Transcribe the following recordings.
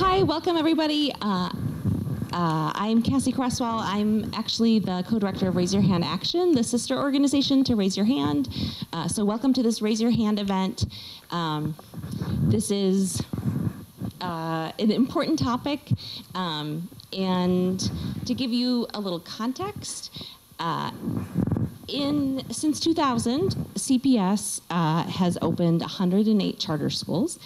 Hi, welcome everybody. I'm Cassie Cresswell. I'm actually the co-director of Raise Your Hand Action, the sister organization to Raise Your Hand. So welcome to this Raise Your Hand event. This is an important topic, and to give you a little context, since 2000, CPS has opened 108 charter schools.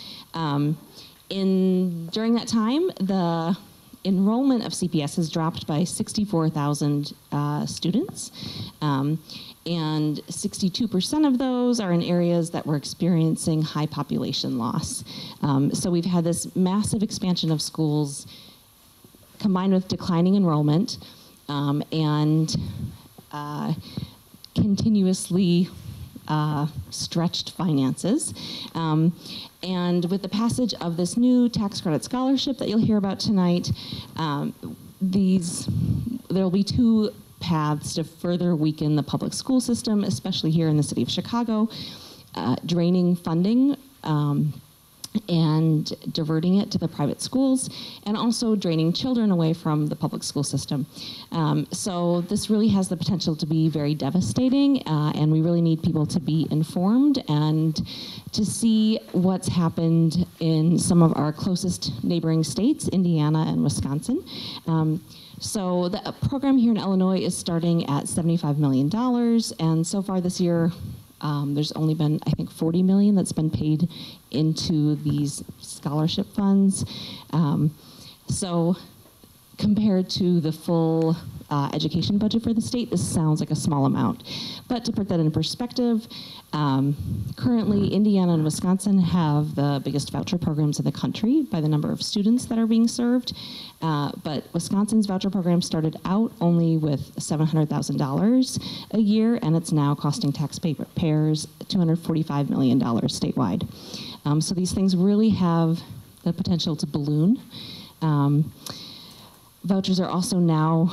During that time, the enrollment of CPS has dropped by 64,000 students, and 62% of those are in areas that were experiencing high population loss. So we've had this massive expansion of schools combined with declining enrollment and continuously stretched finances. And with the passage of this new tax credit scholarship that you'll hear about tonight, there'll be two paths to further weaken the public school system, especially here in the city of Chicago, draining funding and diverting it to the private schools, and also draining children away from the public school system. So this really has the potential to be very devastating, and we really need people to be informed and to see what's happened in some of our closest neighboring states, Indiana and Wisconsin. So the program here in Illinois is starting at $75 million, and so far this year, there's only been, I think, $40 million that's been paid into these scholarship funds. So compared to the full education budget for the state, this sounds like a small amount. But to put that in perspective, currently Indiana and Wisconsin have the biggest voucher programs in the country by the number of students that are being served. But Wisconsin's voucher program started out only with $700,000 a year, and it's now costing taxpayers $245 million statewide. So these things really have the potential to balloon. Vouchers are also now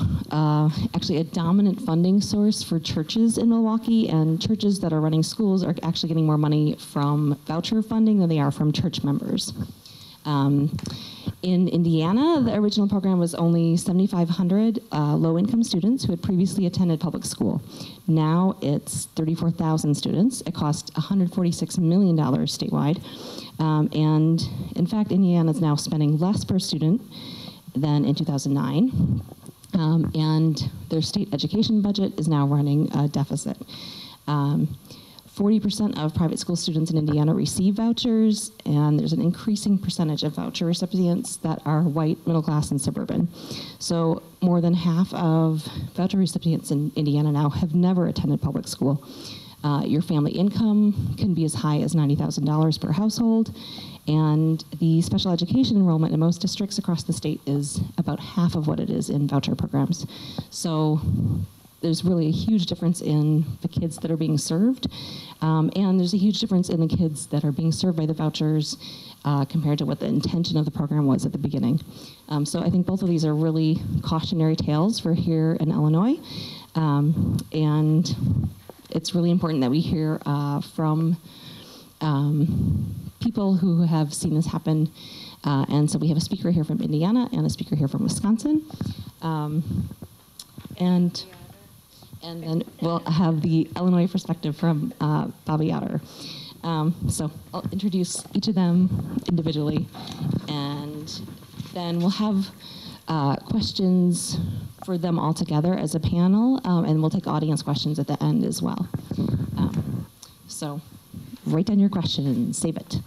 actually a dominant funding source for churches in Milwaukee, and churches that are running schools are actually getting more money from voucher funding than they are from church members. In Indiana, the original program was only 7,500 low-income students who had previously attended public school. Now it's 34,000 students. It costs $146 million statewide. And in fact, Indiana is now spending less per student than in 2009. And their state education budget is now running a deficit. 40% of private school students in Indiana receive vouchers, and there's an increasing percentage of voucher recipients that are white, middle class, and suburban. So more than half of voucher recipients in Indiana now have never attended public school. Your family income can be as high as $90,000 per household, and the special education enrollment in most districts across the state is about half of what it is in voucher programs. So there's really a huge difference in the kids that are being served, and there's a huge difference in the kids that are being served by the vouchers compared to what the intention of the program was at the beginning. So I think both of these are really cautionary tales for here in Illinois, and it's really important that we hear from people who have seen this happen. And so we have a speaker here from Indiana and a speaker here from Wisconsin. And then we'll have the Illinois perspective from Bobby Otter. So I'll introduce each of them individually, and then we'll have questions for them all together as a panel, and we'll take audience questions at the end as well. So write down your question and save it.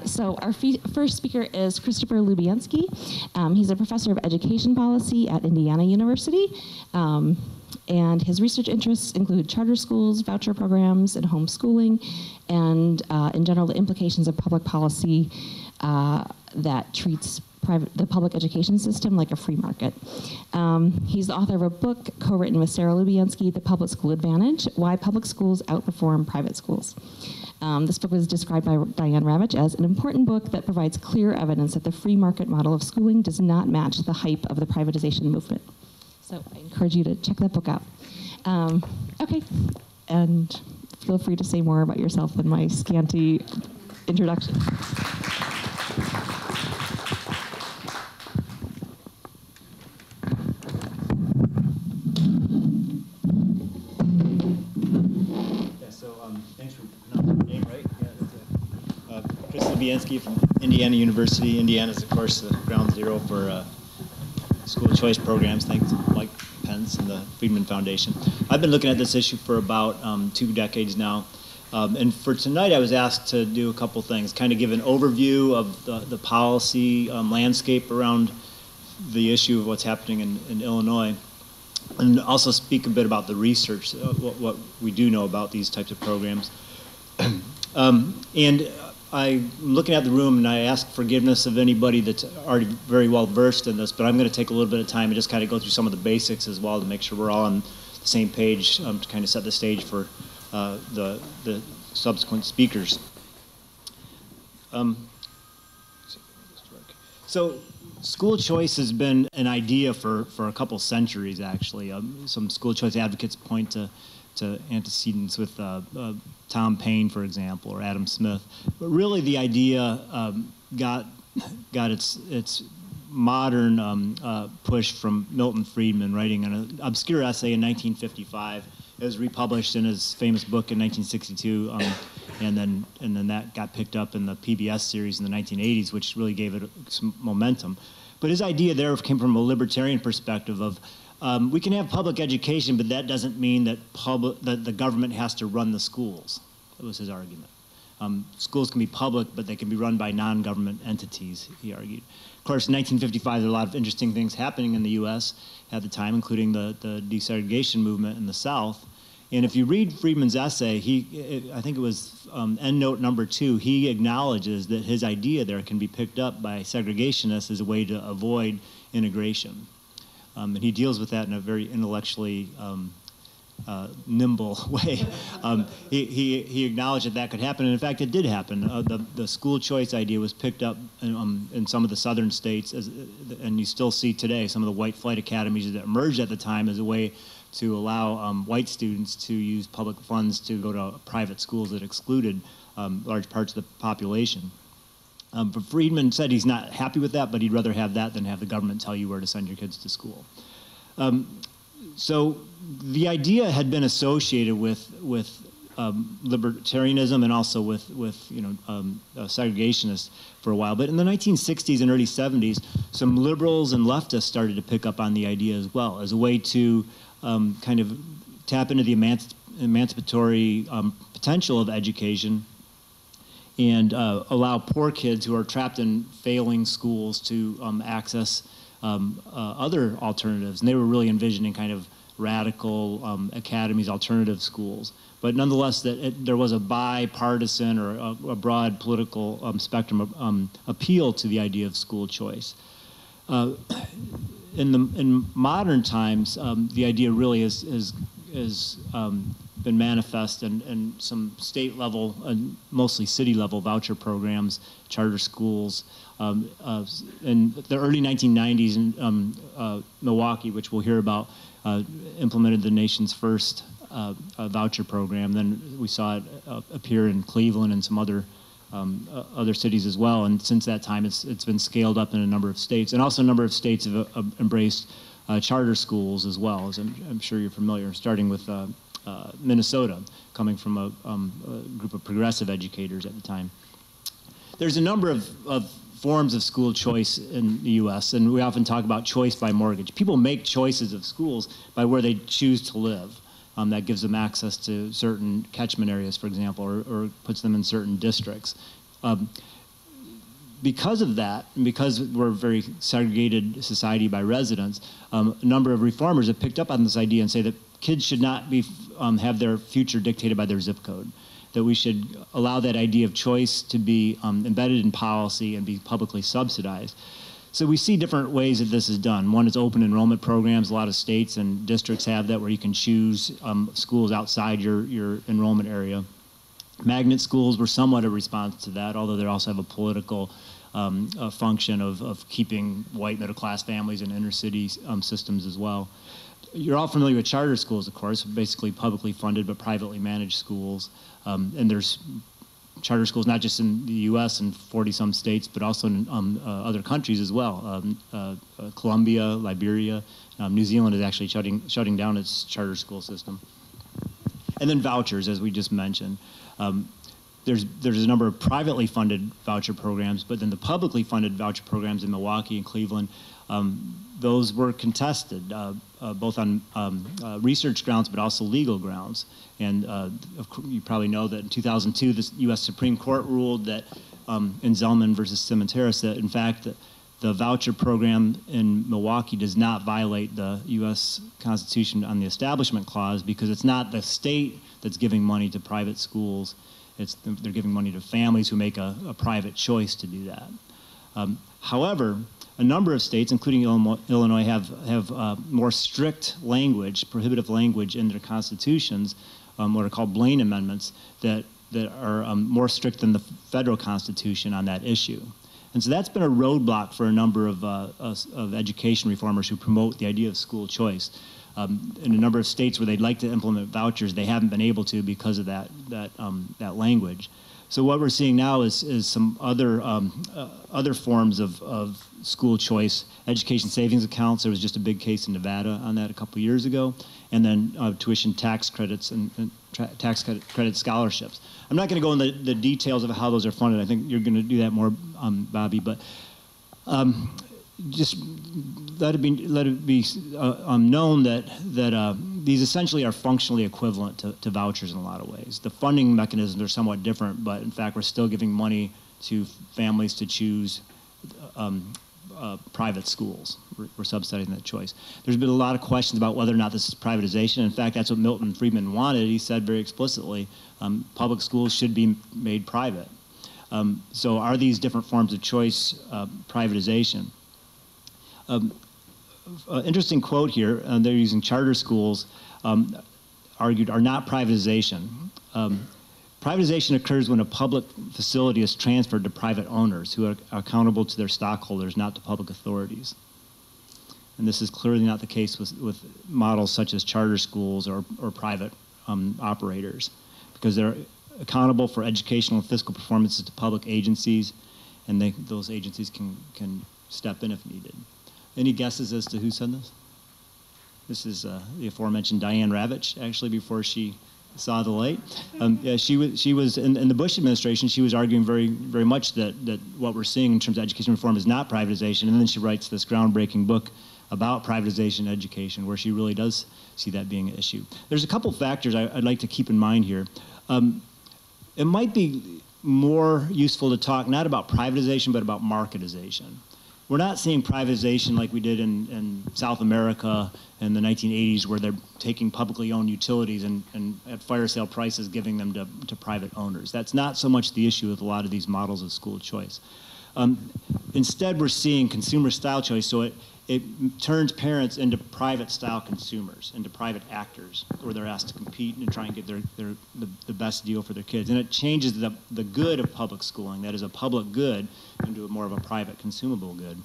So our first speaker is Christopher Lubienski. He's a professor of education policy at Indiana University. And his research interests include charter schools, voucher programs, and homeschooling, and in general, the implications of public policy that treats the public education system like a free market. He's the author of a book co-written with Sarah Lubienski, The Public School Advantage, Why Public Schools Outperform Private Schools. This book was described by Diane Ravitch as an important book that provides clear evidence that the free market model of schooling does not match the hype of the privatization movement. So I encourage you to check that book out. Okay, and feel free to say more about yourself than my scanty introduction. Lubienski from Indiana University. Indiana is, of course, the ground zero for school choice programs, thanks to Mike Pence and the Friedman Foundation. I've been looking at this issue for about 2 decades now. And for tonight, I was asked to do a couple things, kind of give an overview of the policy landscape around the issue of what's happening in Illinois, and also speak a bit about the research, what we do know about these types of programs. And I'm looking at the room, and I ask forgiveness of anybody that's already very well versed in this, but I'm going to take a little bit of time and just kind of go through some of the basics as well to make sure we're all on the same page to kind of set the stage for the subsequent speakers. So school choice has been an idea for a couple centuries, actually. Some school choice advocates point to antecedents with Tom Paine, for example, or Adam Smith. But really the idea got its modern push from Milton Friedman, writing an obscure essay in 1955. It was republished in his famous book in 1962, and then that got picked up in the PBS series in the 1980s, which really gave it some momentum. But his idea there came from a libertarian perspective of we can have public education, but that doesn't mean that the government has to run the schools. That was his argument. Schools can be public, but they can be run by non-government entities, he argued. Of course, in 1955, there were a lot of interesting things happening in the U.S. at the time, including the desegregation movement in the South. And if you read Friedman's essay, I think it was endnote number 2, he acknowledges that his idea there can be picked up by segregationists as a way to avoid integration. And he deals with that in a very intellectually nimble way. He acknowledged that could happen, and in fact, it did happen. The school choice idea was picked up in some of the southern states, and you still see today some of the white flight academies that emerged at the time as a way to allow white students to use public funds to go to private schools that excluded large parts of the population. But Friedman said he's not happy with that, but he'd rather have that than have the government tell you where to send your kids to school. So the idea had been associated with libertarianism and also with segregationists for a while. But in the 1960s and early 70s, some liberals and leftists started to pick up on the idea as well as a way to kind of tap into the emancipatory potential of education and allow poor kids who are trapped in failing schools to access other alternatives. And they were really envisioning kind of radical academies, alternative schools. But nonetheless, there was a bipartisan or a broad political spectrum appeal to the idea of school choice. In modern times, the idea really has been manifest in some state level and mostly city level voucher programs, charter schools. In the early 1990s in Milwaukee, which we'll hear about, implemented the nation's first voucher program. Then we saw it appear in Cleveland and some other cities as well. And since that time, it's been scaled up in a number of states. And also a number of states have embraced charter schools as well, as I'm sure you're familiar, starting with Minnesota, coming from a group of progressive educators at the time. There's a number of forms of school choice in the U.S., and we often talk about choice by mortgage. People make choices of schools by where they choose to live. That gives them access to certain catchment areas, for example, or puts them in certain districts. Because of that, and because we're a very segregated society by residence, a number of reformers have picked up on this idea and say that kids should not be have their future dictated by their zip code, that we should allow that idea of choice to be embedded in policy and be publicly subsidized. So we see different ways that this is done. One is open enrollment programs. A lot of states and districts have that, where you can choose schools outside your enrollment area. Magnet schools were somewhat a response to that, although they also have a political function of keeping white middle-class families in inner city systems as well. You're all familiar with charter schools, of course, basically publicly funded but privately managed schools. And there's charter schools not just in the U.S. and 40-some states, but also in other countries as well. Colombia, Liberia, New Zealand is actually shutting down its charter school system. And then vouchers, as we just mentioned. there's a number of privately funded voucher programs, but then the publicly funded voucher programs in Milwaukee and Cleveland, those were contested, both on research grounds, but also legal grounds. And you probably know that in 2002, the U.S. Supreme Court ruled that in Zellman versus Cementeris, that in fact the voucher program in Milwaukee does not violate the U.S. Constitution on the Establishment Clause, because it's not the state that's giving money to private schools. They're giving money to families who make a private choice to do that. However, a number of states, including Illinois, have more strict language, prohibitive language in their constitutions, what are called Blaine amendments, that are more strict than the federal Constitution on that issue. And so that's been a roadblock for a number of education reformers who promote the idea of school choice. In a number of states where they'd like to implement vouchers, they haven't been able to because of that language. So what we're seeing now is some other forms of school choice. Education savings accounts, there was just a big case in Nevada on that a couple of years ago, and then tuition tax credits and tax credit scholarships. I'm not going to go into the details of how those are funded. I think you're going to do that more, Bobby, but just let it be known that these essentially are functionally equivalent to vouchers in a lot of ways. The funding mechanisms are somewhat different, but in fact, we're still giving money to families to choose private schools. We're subsidizing that choice. There's been a lot of questions about whether or not this is privatization. In fact, that's what Milton Friedman wanted. He said very explicitly, public schools should be made private. So are these different forms of choice privatization? Interesting quote here, they're using charter schools, argued are not privatization. Privatization occurs when a public facility is transferred to private owners who are accountable to their stockholders, not to public authorities. And this is clearly not the case with models such as charter schools or private operators, because they're accountable for educational and fiscal performances to public agencies, and those agencies can step in if needed. Any guesses as to who said this? This is the aforementioned Diane Ravitch, actually, before she saw the light. Yeah, she was in the Bush administration. She was arguing very much that what we're seeing in terms of education reform is not privatization. And then she writes this groundbreaking book about privatization education, where she really does see that being an issue. There's a couple factors I'd like to keep in mind here. It might be more useful to talk not about privatization, but about marketization. We're not seeing privatization like we did in South America in the 1980s, where they're taking publicly owned utilities and at fire sale prices giving them to private owners. That's not so much the issue with a lot of these models of school choice. Instead, we're seeing consumer style choice, so it turns parents into private style consumers, into private actors, where they're asked to compete and try and get the best deal for their kids. And it changes the good of public schooling, that is a public good, into more of a private consumable good.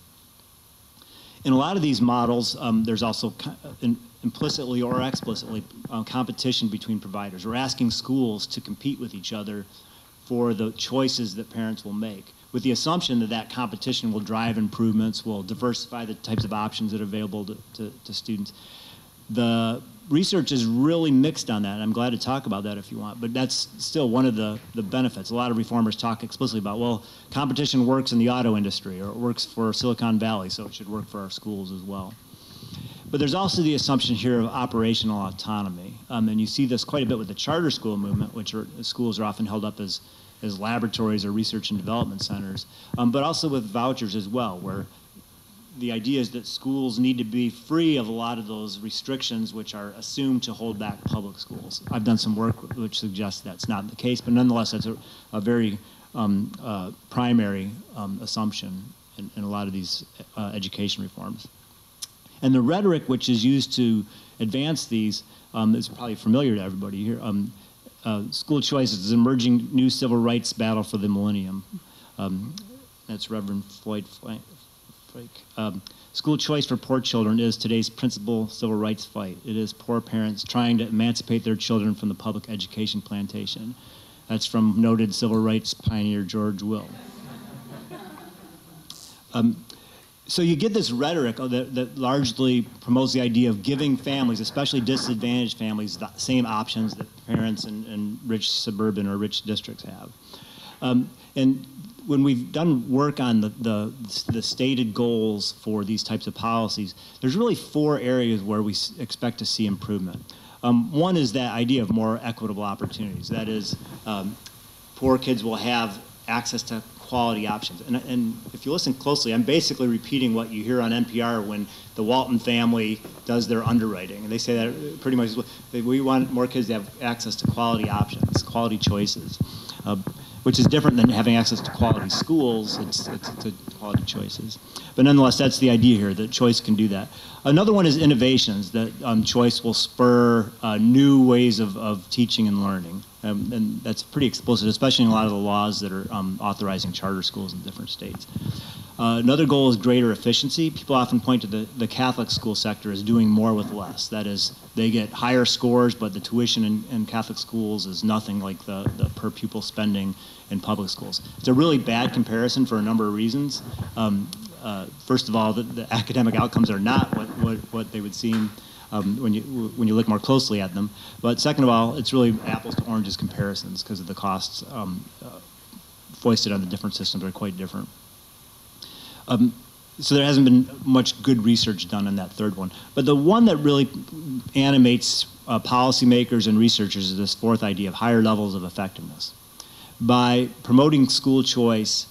In a lot of these models, there's also implicitly or explicitly competition between providers. We're asking schools to compete with each other for the choices that parents will make, with the assumption that competition will drive improvements, will diversify the types of options that are available to students. The research is really mixed on that, and I'm glad to talk about that if you want, but that's still one of the benefits. A lot of reformers talk explicitly about, well, competition works in the auto industry, or it works for Silicon Valley, so it should work for our schools as well. But there's also the assumption here of operational autonomy, and you see this quite a bit with the charter school movement, which schools are often held up as laboratories or research and development centers, but also with vouchers as well, where the idea is that schools need to be free of a lot of those restrictions which are assumed to hold back public schools. I've done some work which suggests that's not the case, but nonetheless, that's a very primary assumption in a lot of these education reforms. And the rhetoric which is used to advance these is probably familiar to everybody here. School choice is an emerging new civil rights battle for the millennium. That's Reverend Floyd Flake. School choice for poor children is today's principal civil rights fight. It is poor parents trying to emancipate their children from the public education plantation. That's from noted civil rights pioneer George Will. So you get this rhetoric that largely promotes the idea of giving families, especially disadvantaged families, the same options that parents in rich suburban or rich districts have. And when we've done work on the stated goals for these types of policies, there's really 4 areas where we expect to see improvement. One is that idea of more equitable opportunities. That is, poor kids will have access to quality options. And if you listen closely, I'm basically repeating what you hear on NPR when the Walton family does their underwriting. And they say that pretty much, we want more kids to have access to quality options, quality choices, which is different than having access to quality schools. It's to quality choices. But nonetheless, that's the idea here, that choice can do that. Another one is innovations, that choice will spur new ways of teaching and learning. And that's pretty explicit, especially in a lot of the laws that are authorizing charter schools in different states. Another goal is greater efficiency. People often point to the Catholic school sector as doing more with less. That is, they get higher scores, but the tuition in Catholic schools is nothing like the per pupil spending in public schools. It's a really bad comparison for a number of reasons. First of all, the academic outcomes are not what they would seem when you look more closely at them. But second of all, it's really apples to oranges comparisons because of the costs foisted on the different systems are quite different. So there hasn't been much good research done on that third one. But the one that really animates policymakers and researchers is this 4th idea of higher levels of effectiveness. By promoting school choice,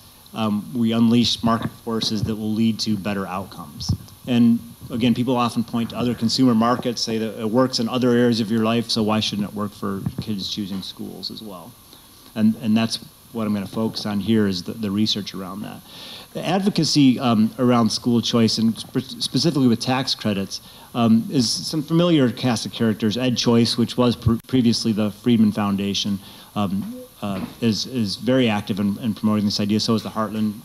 we unleash market forces that will lead to better outcomes. And again, people often point to other consumer markets, say that it works in other areas of your life, so why shouldn't it work for kids choosing schools as well? And that's what I'm going to focus on here is the research around that. The advocacy around school choice, and specifically with tax credits, is some familiar cast of characters. Ed Choice, which was previously the Friedman Foundation, is very active in promoting this idea. So is the Heartland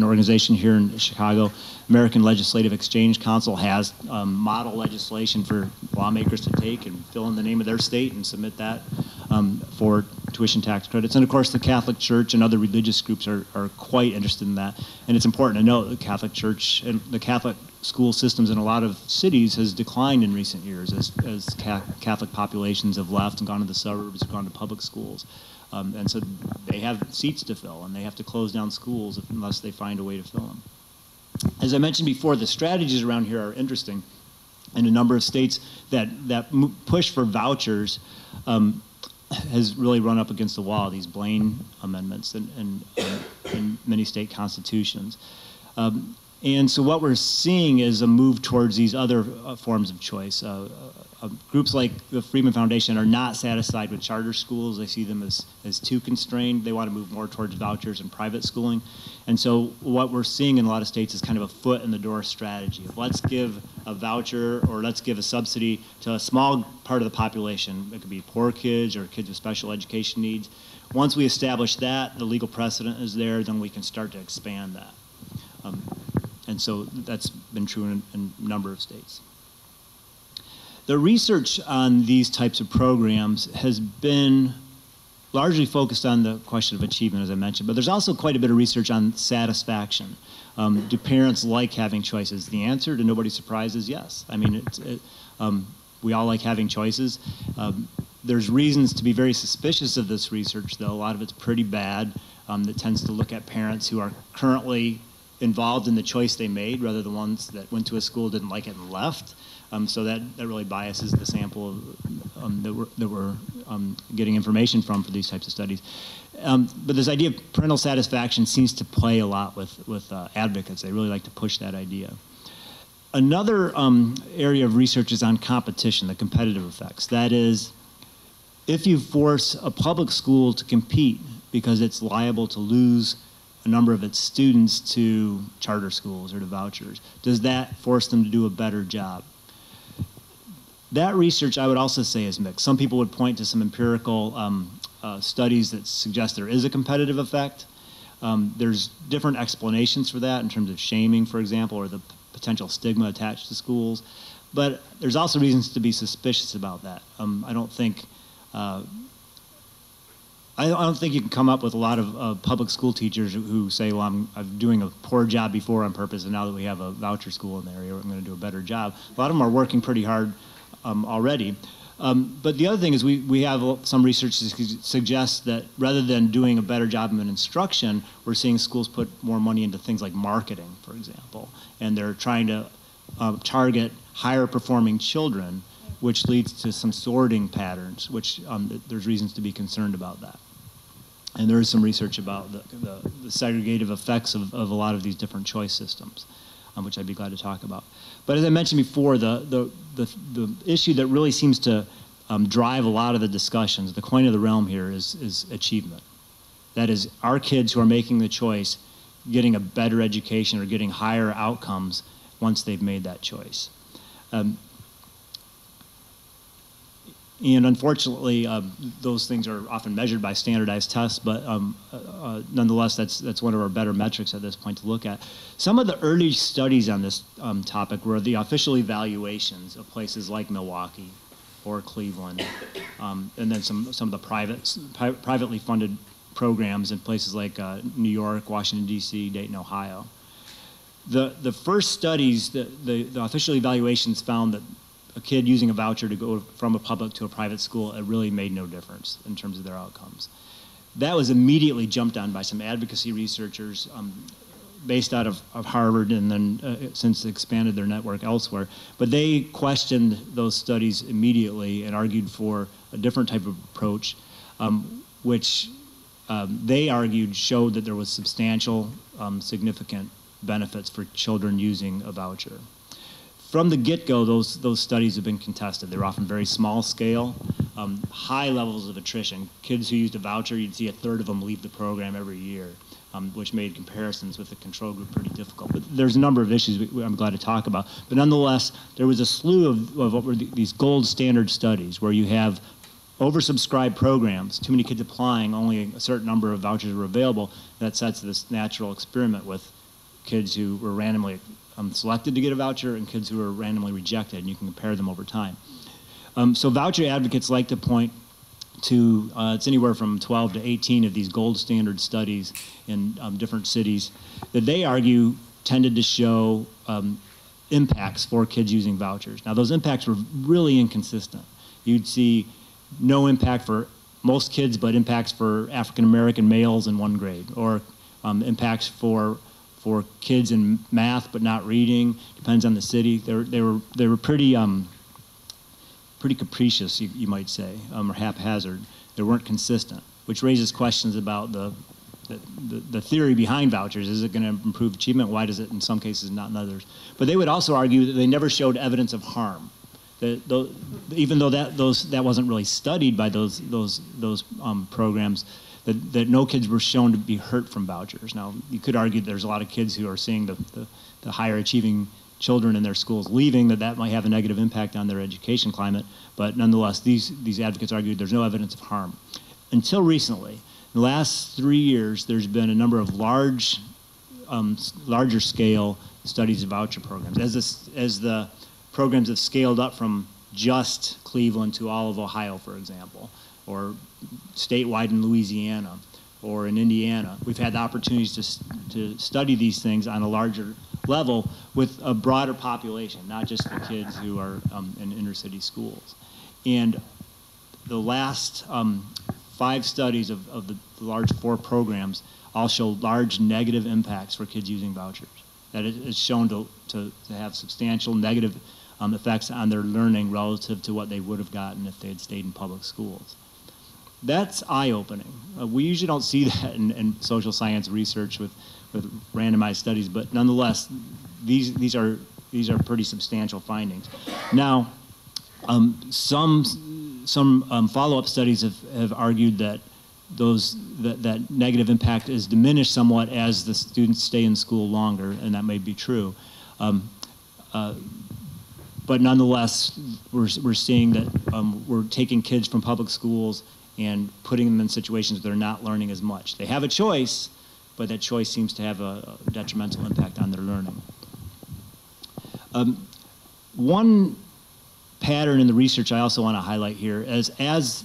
organization here in Chicago. American Legislative Exchange Council has model legislation for lawmakers to take and fill in the name of their state and submit that for tuition tax credits. And of course, the Catholic Church and other religious groups are quite interested in that. And it's important to note the Catholic Church and the Catholic school systems in a lot of cities has declined in recent years as Catholic populations have left and gone to the suburbs, gone to public schools. And so they have seats to fill, and they have to close down schools unless they find a way to fill them. As I mentioned before, the strategies around here are interesting. In a number of states that push for vouchers has really run up against the wall, these Blaine amendments in many state constitutions. And so what we're seeing is a move towards these other forms of choice. Groups like the Friedman Foundation are not satisfied with charter schools. They see them as too constrained. They want to move more towards vouchers and private schooling. And so what we're seeing in a lot of states is kind of a foot in the door strategy. Let's give a voucher or let's give a subsidy to a small part of the population. It could be poor kids or kids with special education needs. Once we establish that, the legal precedent is there, then we can start to expand that. And so that's been true in a number of states. The research on these types of programs has been largely focused on the question of achievement, as I mentioned, but there's also quite a bit of research on satisfaction. Do parents like having choices? The answer, to nobody's surprise, is yes. I mean, we all like having choices. There's reasons to be very suspicious of this research, though. A lot of it's pretty bad. That tends to look at parents who are currently involved in the choice they made, rather than the ones that went to a school, didn't like it, and left. So that really biases the sample that we're getting information from for these types of studies. But this idea of parental satisfaction seems to play a lot with advocates. They really like to push that idea. Another area of research is on competition, the competitive effects. That is, if you force a public school to compete because it's liable to lose a number of its students to charter schools or to vouchers, does that force them to do a better job? That research, I would also say, is mixed. Some people would point to some empirical studies that suggest there is a competitive effect. There's different explanations for that in terms of shaming, for example, or the potential stigma attached to schools. But there's also reasons to be suspicious about that. I don't think I don't think you can come up with a lot of public school teachers who say, well, I'm doing a poor job before on purpose, and now that we have a voucher school in the area, I'm going to do a better job. A lot of them are working pretty hard already. But the other thing is we have some research that suggests that rather than doing a better job in instruction, we're seeing schools put more money into things like marketing, for example, and they're trying to target higher performing children, which leads to some sorting patterns, which there's reasons to be concerned about that. And there is some research about the segregative effects of a lot of these different choice systems, which I'd be glad to talk about. But as I mentioned before, the issue that really seems to drive a lot of the discussions, the coin of the realm here is achievement. That is, our kids who are making the choice getting a better education or getting higher outcomes once they've made that choice. And unfortunately, those things are often measured by standardized tests, but nonetheless, that's one of our better metrics at this point to look at. Some of the early studies on this topic were the official evaluations of places like Milwaukee or Cleveland, and then some of the privately funded programs in places like New York, Washington, D.C., Dayton, Ohio. The first studies, the official evaluations found that a kid using a voucher to go from a public to a private school, it really made no difference in terms of their outcomes. That was immediately jumped on by some advocacy researchers based out of Harvard, and then since expanded their network elsewhere. But they questioned those studies immediately and argued for a different type of approach, which they argued showed that there was substantial, significant benefits for children using a voucher. From the get-go, those studies have been contested. They're often very small scale, high levels of attrition. Kids who used a voucher, you'd see a third of them leave the program every year, which made comparisons with the control group pretty difficult. But there's a number of issues I'm glad to talk about. But nonetheless, there was a slew of what were these gold standard studies where you have oversubscribed programs, too many kids applying, only a certain number of vouchers were available. That sets this natural experiment with kids who were randomly selected to get a voucher and kids who were randomly rejected, and you can compare them over time. So voucher advocates like to point to, it's anywhere from 12 to 18 of these gold standard studies in different cities that they argue tended to show impacts for kids using vouchers. Now those impacts were really inconsistent. You'd see no impact for most kids, but impacts for African American males in one grade, or impacts for kids in math but not reading. Depends on the city. They were pretty capricious, you might say, or haphazard. They weren't consistent, which raises questions about the theory behind vouchers. Is it going to improve achievement? Why does it in some cases, not in others? But they would also argue that they never showed evidence of harm. Even though that wasn't really studied by those programs. That no kids were shown to be hurt from vouchers. Now, you could argue there's a lot of kids who are seeing the higher achieving children in their schools leaving, that might have a negative impact on their education climate, but nonetheless, these advocates argued there's no evidence of harm. Until recently, in the last 3 years, there's been a number of larger scale studies of voucher programs. As the programs have scaled up from just Cleveland to all of Ohio, for example, or statewide in Louisiana or in Indiana. We've had the opportunities to study these things on a larger level with a broader population, not just the kids who are in inner city schools. And the last 5 studies of the large 4 programs all show large negative impacts for kids using vouchers. That it is shown to have substantial negative effects on their learning relative to what they would have gotten if they had stayed in public schools. That's eye-opening. We usually don't see that in social science research with randomized studies, but nonetheless, these are pretty substantial findings. Now, some follow-up studies have argued that that negative impact is diminished somewhat as the students stay in school longer, and that may be true. But nonetheless, we're seeing that we're taking kids from public schools and putting them in situations where they're not learning as much. They have a choice, but that choice seems to have a detrimental impact on their learning. One pattern in the research I also want to highlight here is as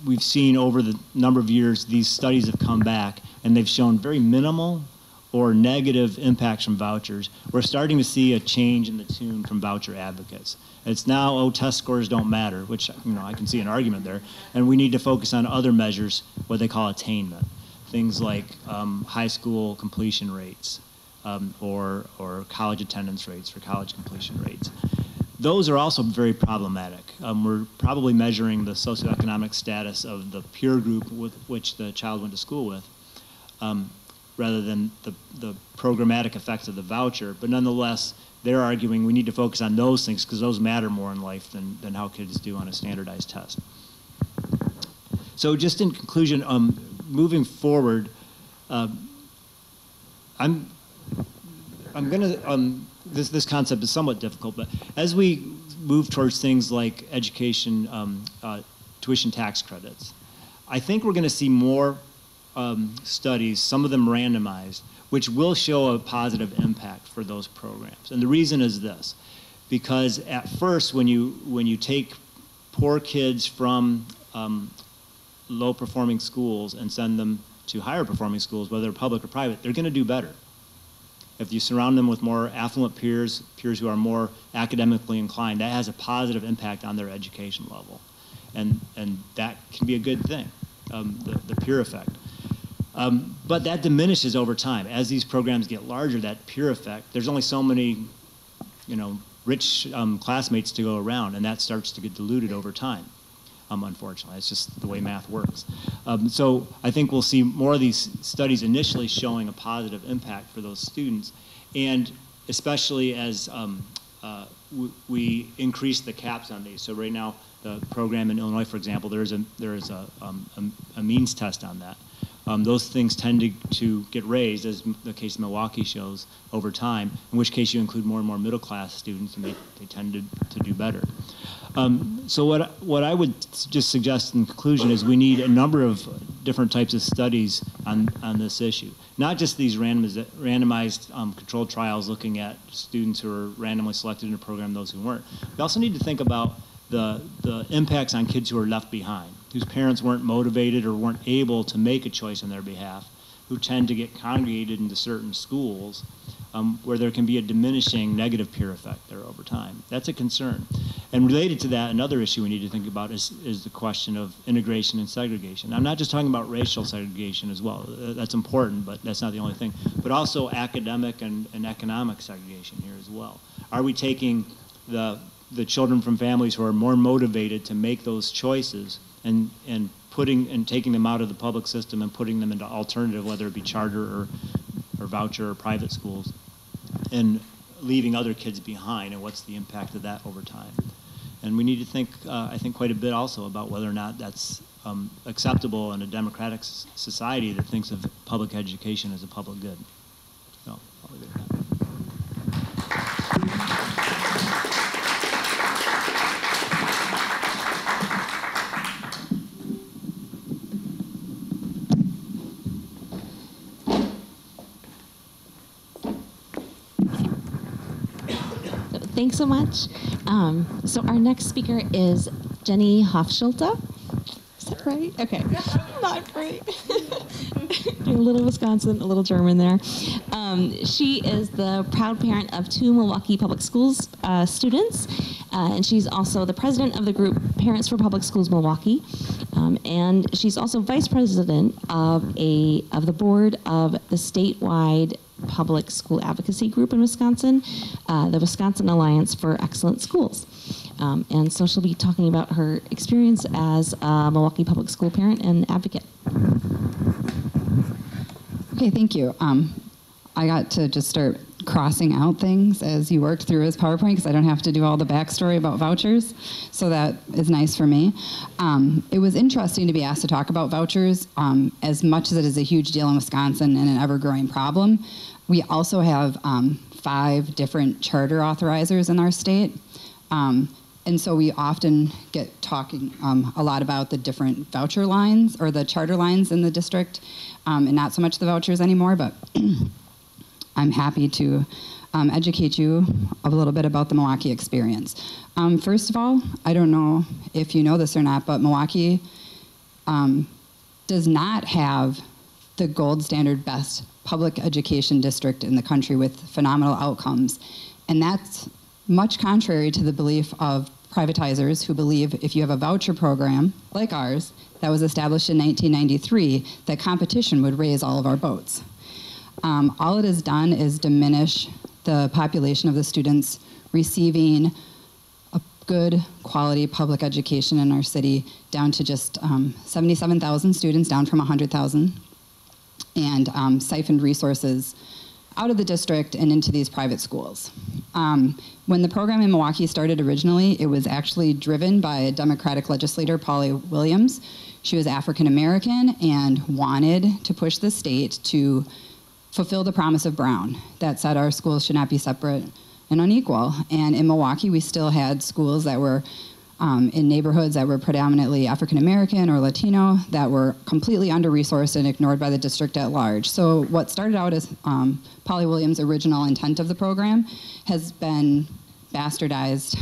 we've seen over the number of years, these studies have come back, and they've shown very minimal or negative impacts from vouchers. We're starting to see a change in the tune from voucher advocates. It's now, oh, test scores don't matter, which, you know, I can see an argument there, and we need to focus on other measures, what they call attainment. Things like high school completion rates or college attendance rates or college completion rates. Those are also very problematic. We're probably measuring the socioeconomic status of the peer group with which the child went to school with, rather than the programmatic effects of the voucher. But nonetheless, they're arguing we need to focus on those things because those matter more in life than how kids do on a standardized test. So just in conclusion, moving forward, this concept is somewhat difficult, but as we move towards things like education, tuition tax credits, I think we're going to see more studies, some of them randomized, which will show a positive impact for those programs. And the reason is this, because at first when you take poor kids from low performing schools and send them to higher performing schools, whether they're public or private, they're going to do better. If you surround them with more affluent peers who are more academically inclined, that has a positive impact on their education level. And that can be a good thing, the peer effect. But that diminishes over time. As these programs get larger, that peer effect, there's only so many, rich classmates to go around, and that starts to get diluted over time. Unfortunately, it's just the way math works. So I think we'll see more of these studies initially showing a positive impact for those students, and especially as we increase the caps on these. So right now, the program in Illinois, for example, there is a means test on that. Those things tend to get raised, as the case of Milwaukee shows, over time, in which case you include more and more middle class students, and they tend to do better. So what I would just suggest in conclusion is we need a number of different types of studies on this issue. Not just these randomized controlled trials looking at students who are randomly selected in a program, those who weren't. We also need to think about the impacts on kids who are left behind, whose parents weren't motivated or weren't able to make a choice on their behalf, who tend to get congregated into certain schools where there can be a diminishing negative peer effect there over time. That's a concern. And related to that, another issue we need to think about is the question of integration and segregation. I'm not just talking about racial segregation as well. That's important, but that's not the only thing. But also academic and economic segregation here as well. Are we taking the children from families who are more motivated to make those choices and taking them out of the public system and putting them into alternative, whether it be charter or voucher or private schools, and leaving other kids behind, and what's the impact of that over time? And we need to think, I think, quite a bit also about whether or not that's acceptable in a democratic society that thinks of public education as a public good. So, I'll leave it at that. Thanks so much. So our next speaker is Jenny Hofschulte. Is that right? Okay. Not great. Doing a little Wisconsin, a little German there. She is the proud parent of 2 Milwaukee Public Schools students, and she's also the president of the group Parents for Public Schools Milwaukee, and she's also vice president of the board of the statewide public school advocacy group in Wisconsin, the Wisconsin Alliance for Excellent Schools. And so she'll be talking about her experience as a Milwaukee public school parent and advocate. Okay, thank you. I got to just start crossing out things as you worked through his PowerPoint because I don't have to do all the backstory about vouchers, so that is nice for me. It was interesting to be asked to talk about vouchers. As much as it is a huge deal in Wisconsin and an ever-growing problem, we also have 5 different charter authorizers in our state. And so we often get talking a lot about the different voucher lines or the charter lines in the district, and not so much the vouchers anymore, but I'm happy to educate you a little bit about the Milwaukee experience. First of all, I don't know if you know this or not, but Milwaukee does not have the gold standard best public education district in the country with phenomenal outcomes. And that's much contrary to the belief of privatizers who believe if you have a voucher program like ours that was established in 1993, that competition would raise all of our boats. All it has done is diminish the population of the students receiving a good quality public education in our city down to just 77,000 students, down from 100,000, and siphoned resources out of the district and into these private schools. When the program in Milwaukee started originally, it was actually driven by a Democratic legislator, Polly Williams. She was African American and wanted to push the state to fulfill the promise of Brown that said our schools should not be separate and unequal. And in Milwaukee, we still had schools that were in neighborhoods that were predominantly African American or Latino that were completely under-resourced and ignored by the district at large. So what started out as Polly Williams' original intent of the program has been bastardized,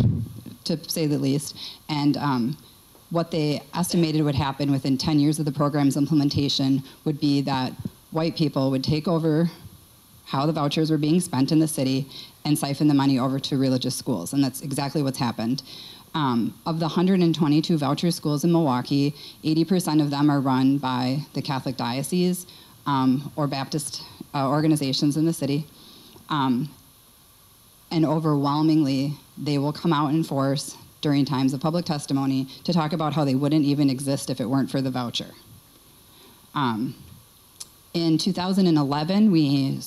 to say the least, and what they estimated would happen within 10 years of the program's implementation would be that white people would take over how the vouchers were being spent in the city and siphon the money over to religious schools, and that's exactly what's happened. Of the 122 voucher schools in Milwaukee, 80% of them are run by the Catholic diocese or Baptist organizations in the city. And overwhelmingly, they will come out in force during times of public testimony to talk about how they wouldn't even exist if it weren't for the voucher. In 2011, we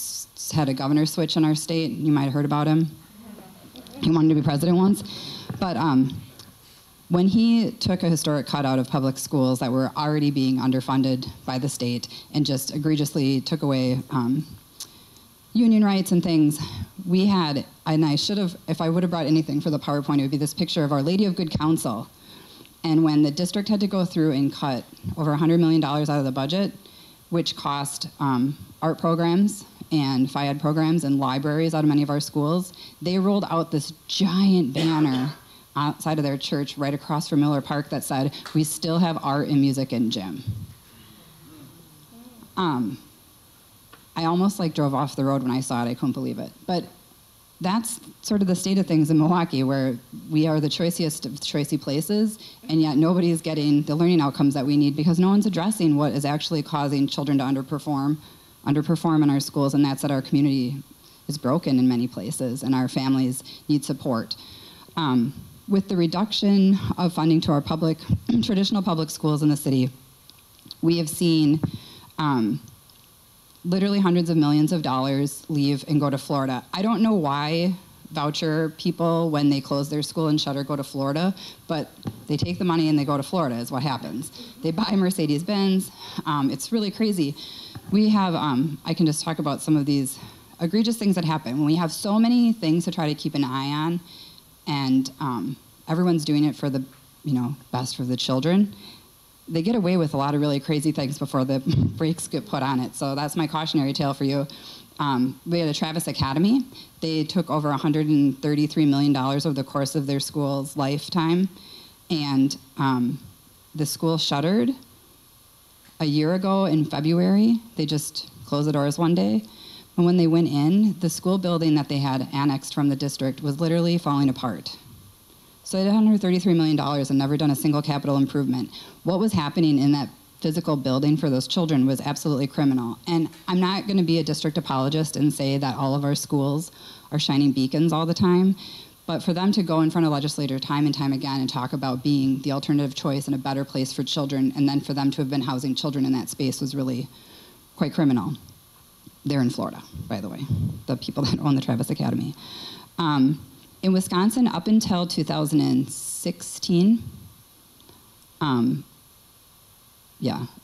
had a governor switch in our state. You might have heard about him. He wanted to be president once. But when he took a historic cut out of public schools that were already being underfunded by the state and just egregiously took away union rights and things, we had, and I should have, if I would have brought anything for the PowerPoint, it would be this picture of Our Lady of Good Counsel. And when the district had to go through and cut over $100 million out of the budget, which cost art programs and phy-ed programs and libraries out of many of our schools, they rolled out this giant banner outside of their church right across from Miller Park that said, "We still have art and music and gym." I almost drove off the road when I saw it. I couldn't believe it. But that's sort of the state of things in Milwaukee, where we are the choiciest of choicey places, and yet nobody's getting the learning outcomes that we need because no one's addressing what is actually causing children to underperform in our schools, and that's that our community is broken in many places and our families need support. With the reduction of funding to our traditional public schools in the city, we have seen literally hundreds of millions of dollars leave and go to Florida. I don't know why voucher people, when they close their school and shutter, go to Florida, but they take the money and they go to Florida is what happens. They buy Mercedes-Benz. It's really crazy. We have, I can just talk about some of these egregious things that happen. When we have so many things to try to keep an eye on, and everyone's doing it for the best for the children, they get away with a lot of really crazy things before the brakes get put on it. So that's my cautionary tale for you. We had a Travis Academy. They took over $133 million over the course of their school's lifetime, and the school shuttered a year ago in February. They just closed the doors one day. And when they went in, the school building that they had annexed from the district was literally falling apart. So they had $133 million and never done a single capital improvement. What was happening in that physical building for those children was absolutely criminal. And I'm not going to be a district apologist and say that all of our schools are shining beacons all the time, but for them to go in front of legislators time and time again and talk about being the alternative choice and a better place for children, and then for them to have been housing children in that space was really quite criminal. They're in Florida, by the way, the people that own the Travis Academy. In Wisconsin, up until 2016,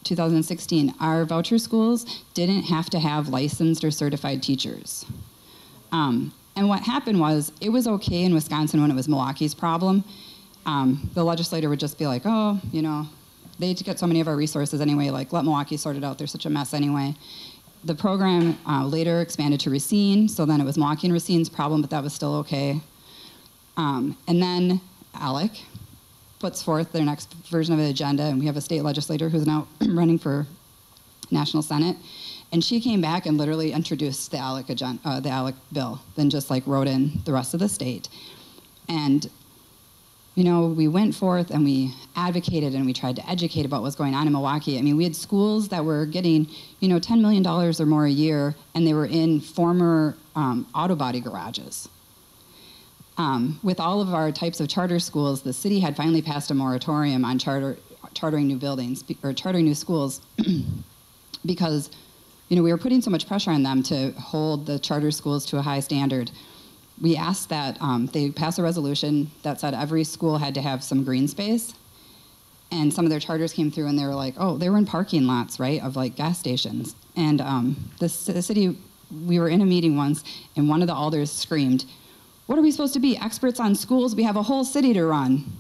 2016, our voucher schools didn't have to have licensed or certified teachers. And what happened was, it was okay in Wisconsin when it was Milwaukee's problem. The legislator would just be like, oh, they get so many of our resources anyway, let Milwaukee sort it out, they're such a mess anyway. The program later expanded to Racine, so then it was Milwaukee and Racine's problem, but that was still okay. And then Alec puts forth their next version of an agenda, and we have a state legislator who's now running for National Senate, and she came back and literally introduced the ALEC bill, then just like wrote in the rest of the state. And we went forth and we advocated and we tried to educate about what's going on in Milwaukee. I mean, we had schools that were getting, $10 million or more a year, and they were in former auto body garages. With all of our types of charter schools, the city had finally passed a moratorium on chartering new buildings or chartering new schools because, we were putting so much pressure on them to hold the charter schools to a high standard. We asked that they pass a resolution that said every school had to have some green space, and some of their charters came through and they were like, oh, they were in parking lots, right, of like gas stations. And the city, we were in a meeting once, and one of the alders screamed, what are we supposed to be, experts on schools? We have a whole city to run.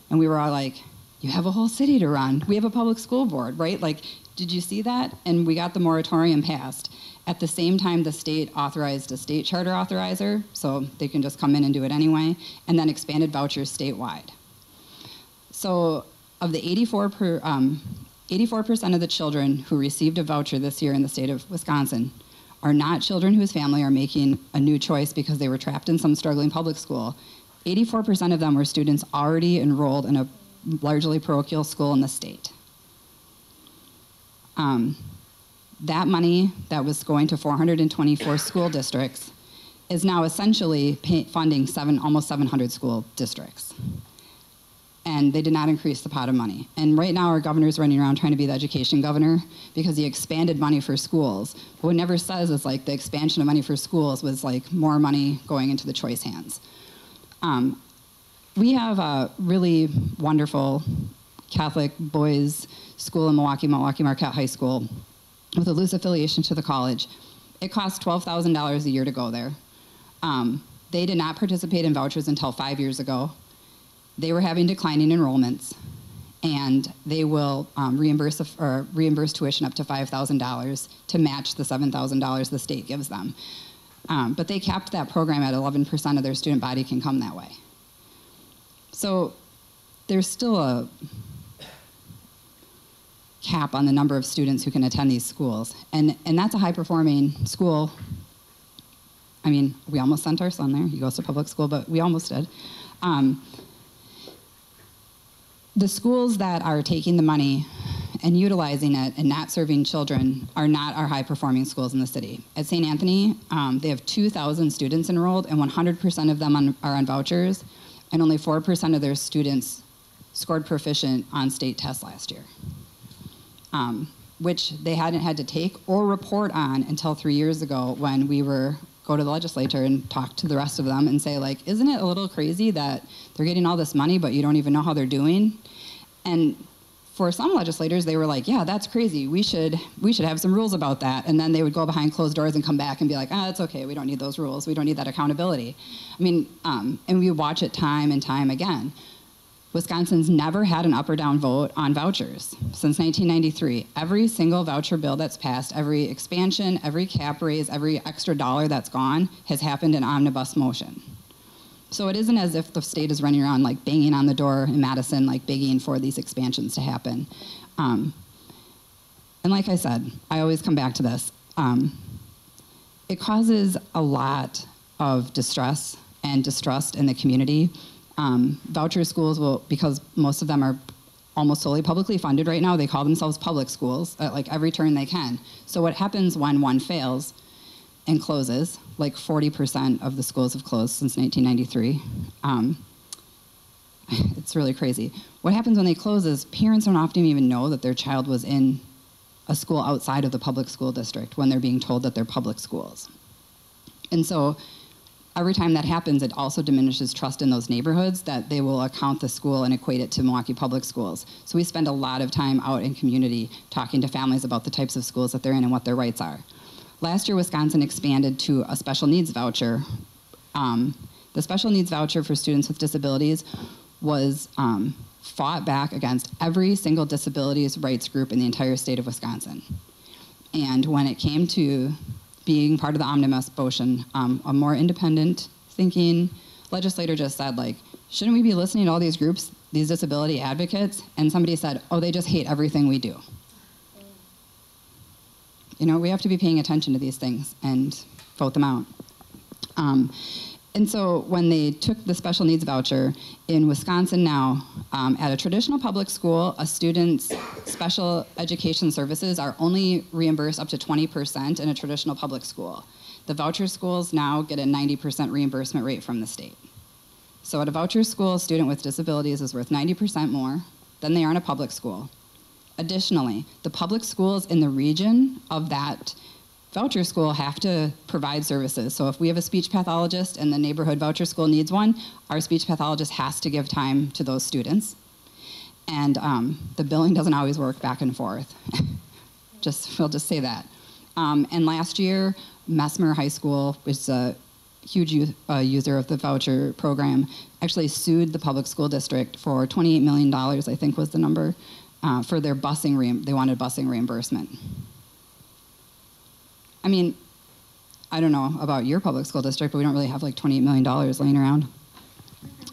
And we were all like, you have a whole city to run. We have a public school board, right? Like, did you see that? And we got the moratorium passed. At the same time, the state authorized a state charter authorizer, so they can just come in and do it anyway, and then expanded vouchers statewide. So of the 84% of the children who received a voucher this year in the state of Wisconsin are not children whose family are making a new choice because they were trapped in some struggling public school. 84% of them were students already enrolled in a largely parochial school in the state. That money that was going to 424 school districts is now essentially funding almost 700 school districts. And they did not increase the pot of money. And right now our governor's running around trying to be the education governor because he expanded money for schools. But what he never says is like the expansion of money for schools was like more money going into the choice hands. We have a really wonderful Catholic boys school in Milwaukee Marquette High School, with a loose affiliation to the college. It costs $12,000 a year to go there. They did not participate in vouchers until 5 years ago. They were having declining enrollments, and they will reimburse tuition up to $5,000 to match the $7,000 the state gives them. But they capped that program at 11% of their student body can come that way. So there's still a cap on the number of students who can attend these schools. And that's a high-performing school. I mean, we almost sent our son there. He goes to public school, but we almost did. The schools that are taking the money and utilizing it and not serving children are not our high-performing schools in the city. At St. Anthony, they have 2,000 students enrolled, and 100% of them are on vouchers, and only 4% of their students scored proficient on state tests last year. Which they hadn't had to take or report on until 3 years ago when we go to the legislature and talk to the rest of them and say, like, isn't it a little crazy that they're getting all this money but you don't even know how they're doing? And for some legislators, they were like, yeah, that's crazy. We should have some rules about that. And then they would go behind closed doors and come back and be like, it's okay. We don't need those rules. We don't need that accountability. I mean, and we watch it time and time again. Wisconsin's never had an up or down vote on vouchers since 1993. Every single voucher bill that's passed, every expansion, every cap raise, every extra dollar that's gone has happened in omnibus motion. So it isn't as if the state is running around like banging on the door in Madison, like begging for these expansions to happen. And like I said, I always come back to this. It causes a lot of distress and distrust in the community. Voucher schools will, because most of them are almost solely publicly funded right now, they call themselves public schools at like every turn they can. So what happens when one fails and closes, like 40% of the schools have closed since 1993. It's really crazy. What happens when they close is parents don't often even know that their child was in a school outside of the public school district when they're being told that they're public schools. And so every time that happens, it also diminishes trust in those neighborhoods that they will account the school and equate it to Milwaukee Public Schools. So we spend a lot of time out in community talking to families about the types of schools that they're in and what their rights are. Last year, Wisconsin expanded to a special needs voucher. The special needs voucher for students with disabilities was fought back against every single disabilities rights group in the entire state of Wisconsin. And when it came to being part of the omnibus motion, a more independent thinking legislator just said, like, shouldn't we be listening to all these groups these disability advocates, and somebody said, oh, they just hate everything we do. You know, we have to be paying attention to these things and vote them out. And so when they took the special needs voucher in Wisconsin now, at a traditional public school, a student's special education services are only reimbursed up to 20% in a traditional public school. The voucher schools now get a 90% reimbursement rate from the state. So at a voucher school, a student with disabilities is worth 90% more than they are in a public school. Additionally, the public schools in the region of that voucher school have to provide services. So if we have a speech pathologist and the neighborhood voucher school needs one, our speech pathologist has to give time to those students. And the billing doesn't always work back and forth. We'll just say that. And last year, Mesmer High School, which is a huge user of the voucher program, actually sued the public school district for $28 million, I think was the number, for their busing, they wanted busing reimbursement. I mean, I don't know about your public school district, but we don't really have like $28 million laying around.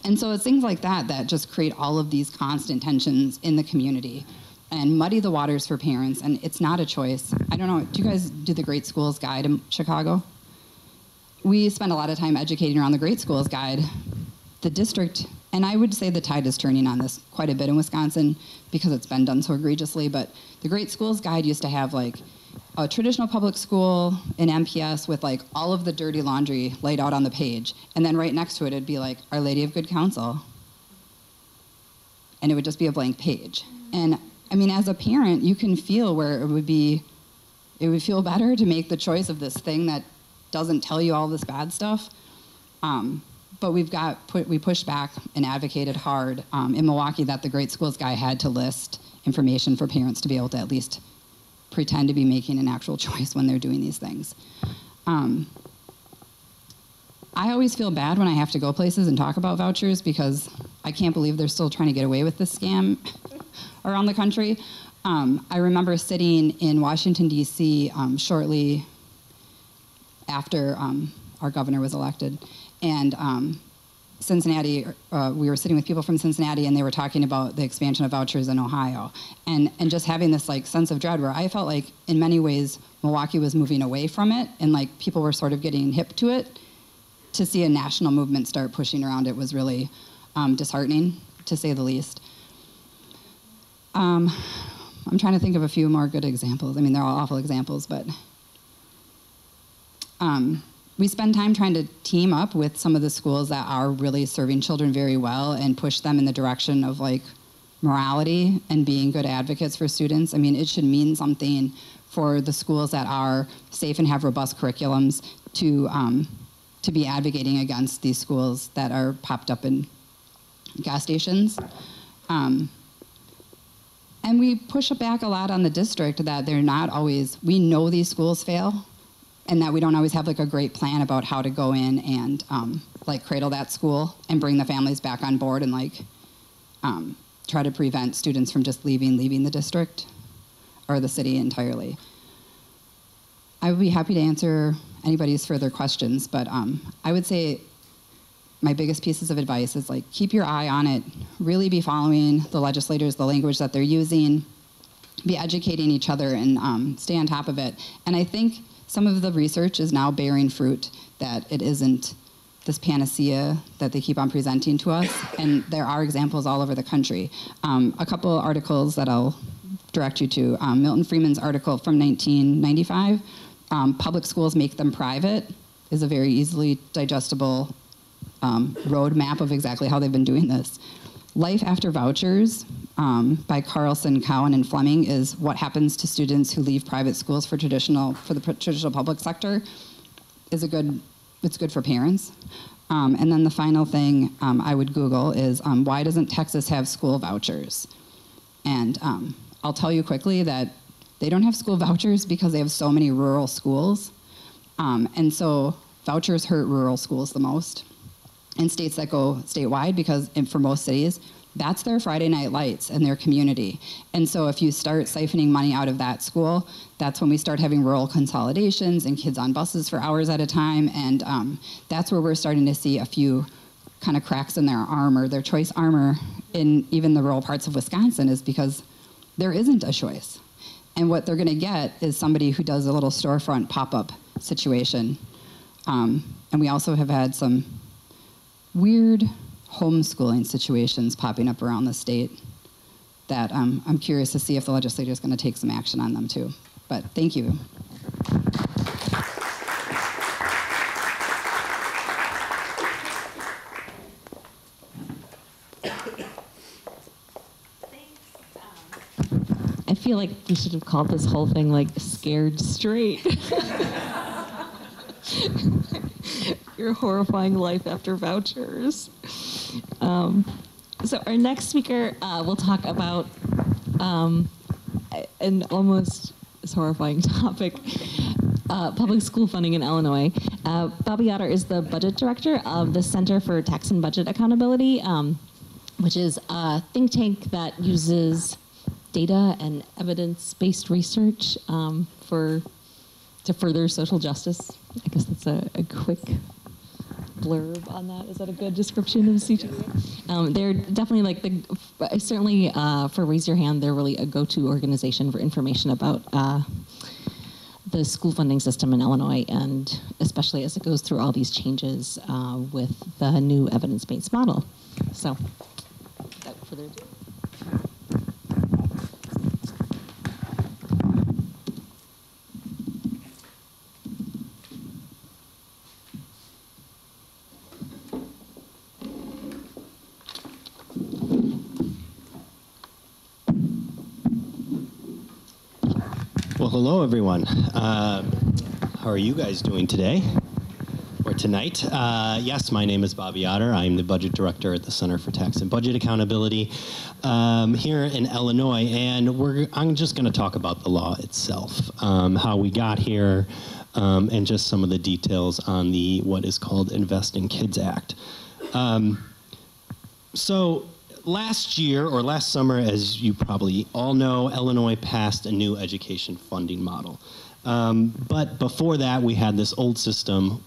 And so it's things like that that just create all of these constant tensions in the community and muddy the waters for parents, and it's not a choice. I don't know, do you guys do the Great Schools Guide in Chicago? We spend a lot of time educating around the Great Schools Guide. The district, and I would say the tide is turning on this quite a bit in Wisconsin because it's been done so egregiously, but the Great Schools Guide used to have like a traditional public school in MPS with like all of the dirty laundry laid out on the page. And then right next to it, it'd be like Our Lady of Good Counsel. And it would just be a blank page. And I mean, as a parent, you can feel where it would feel better to make the choice of this thing that doesn't tell you all this bad stuff. But we pushed back and advocated hard in Milwaukee that the Great Schools Guide had to list information for parents to be able to at least pretend to be making an actual choice when they're doing these things. I always feel bad when I have to go places and talk about vouchers because I can't believe they're still trying to get away with this scam around the country. I remember sitting in Washington, D.C. Shortly after our governor was elected, and Cincinnati, we were sitting with people from Cincinnati, and they were talking about the expansion of vouchers in Ohio, and just having this like sense of dread where I felt like in many ways Milwaukee was moving away from it, and like people were sort of getting hip to it. To see a national movement start pushing around it was really disheartening, to say the least. I'm trying to think of a few more good examples. I mean, they're all awful examples, but we spend time trying to team up with some of the schools that are really serving children very well and push them in the direction of like morality and being good advocates for students. I mean, it should mean something for the schools that are safe and have robust curriculums to be advocating against these schools that are popped up in gas stations. And we push back a lot on the district that they're not always, we know these schools fail, and that we don't always have like a great plan about how to go in and like cradle that school and bring the families back on board and like try to prevent students from just leaving the district or the city entirely. I would be happy to answer anybody's further questions, but I would say my biggest pieces of advice is like keep your eye on it, really be following the legislators, the language that they're using, be educating each other and stay on top of it. And I think some of the research is now bearing fruit, that it isn't this panacea that they keep on presenting to us, and there are examples all over the country. A couple articles that I'll direct you to. Milton Friedman's article from 1995, Public Schools Make Them Private, is a very easily digestible roadmap of exactly how they've been doing this. Life After Vouchers by Carlson, Cowan, and Fleming is what happens to students who leave private schools for the traditional public sector. It's good for parents. And then the final thing I would Google is why doesn't Texas have school vouchers? And I'll tell you quickly that they don't have school vouchers because they have so many rural schools. And so vouchers hurt rural schools the most. In states that go statewide, because for most cities, that's their Friday night lights and their community. And so if you start siphoning money out of that school, that's when we start having rural consolidations and kids on buses for hours at a time. And that's where we're starting to see a few kind of cracks in their armor, their choice armor in even the rural parts of Wisconsin is because there isn't a choice. And what they're going to get is somebody who does a little storefront pop-up situation. And we also have had some weird homeschooling situations popping up around the state that I'm curious to see if the legislature is going to take some action on them too. But thank you. I feel like we should have called this whole thing like Scared Straight. Your horrifying life after vouchers. So our next speaker will talk about an almost as horrifying topic, public school funding in Illinois. Bobby Otter is the budget director of the Center for Tax and Budget Accountability, which is a think tank that uses data and evidence-based research to further social justice. I guess that's a quick blurb on that. Is that a good description of CTA? They're definitely like certainly for Raise Your Hand, they're really a go-to organization for information about the school funding system in Illinois, and especially as it goes through all these changes with the new evidence-based model. So, without further ado. Well, hello, everyone. How are you guys doing today or tonight? Yes, my name is Bobby Otter. I'm the budget director at the Center for Tax and Budget Accountability here in Illinois, and I'm just going to talk about the law itself, how we got here, and just some of the details on the what is called Invest in Kids Act. So last year, or last summer, as you probably all know, Illinois passed a new education funding model. But before that, we had this old system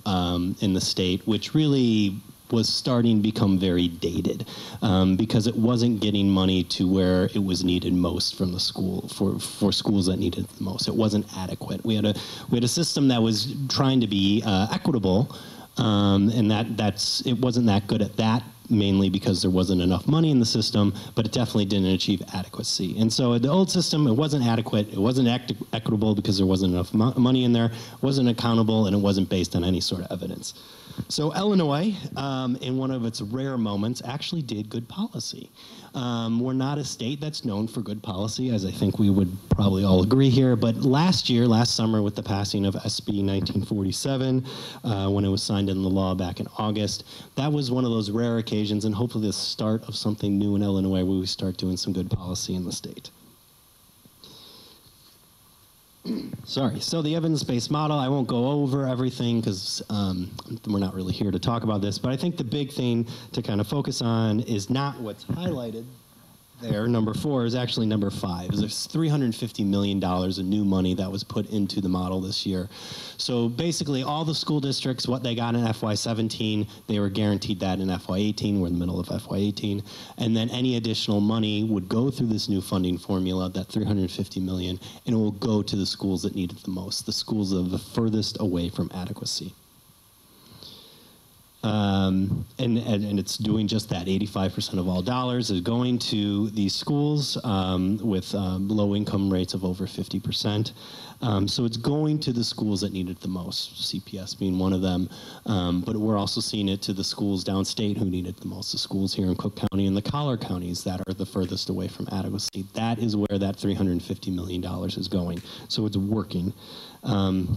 in the state, which really was starting to become very dated because it wasn't getting money to where it was needed most from the school, for schools that needed it the most. It wasn't adequate. We had a system that was trying to be equitable, and it wasn't that good at that, mainly because there wasn't enough money in the system, but it definitely didn't achieve adequacy. And so the old system, it wasn't adequate, it wasn't equitable because there wasn't enough money in there, it wasn't accountable, and it wasn't based on any sort of evidence. So Illinois, in one of its rare moments, actually did good policy. We're not a state that's known for good policy, as I think we would probably all agree here, but last summer, with the passing of SB 1947, when it was signed into law back in August, that was one of those rare occasions, and hopefully the start of something new in Illinois where we start doing some good policy in the state. Sorry, so the evidence-based model, I won't go over everything because we're not really here to talk about this, but I think the big thing to kind of focus on is not what's highlighted there, number 4, is actually number 5. There's $350 million of new money that was put into the model this year. So basically all the school districts, what they got in FY17, they were guaranteed that in FY18. We're in the middle of FY18. And then any additional money would go through this new funding formula, that $350 million, and it will go to the schools that need it the most, the schools that are the furthest away from adequacy. And it's doing just that. 85% of all dollars is going to these schools with low income rates of over 50%. So it's going to the schools that need it the most, CPS being one of them. But we're also seeing it to the schools downstate who need it the most, the schools here in Cook County and the collar counties that are the furthest away from adequacy. That is where that $350 million is going. So it's working.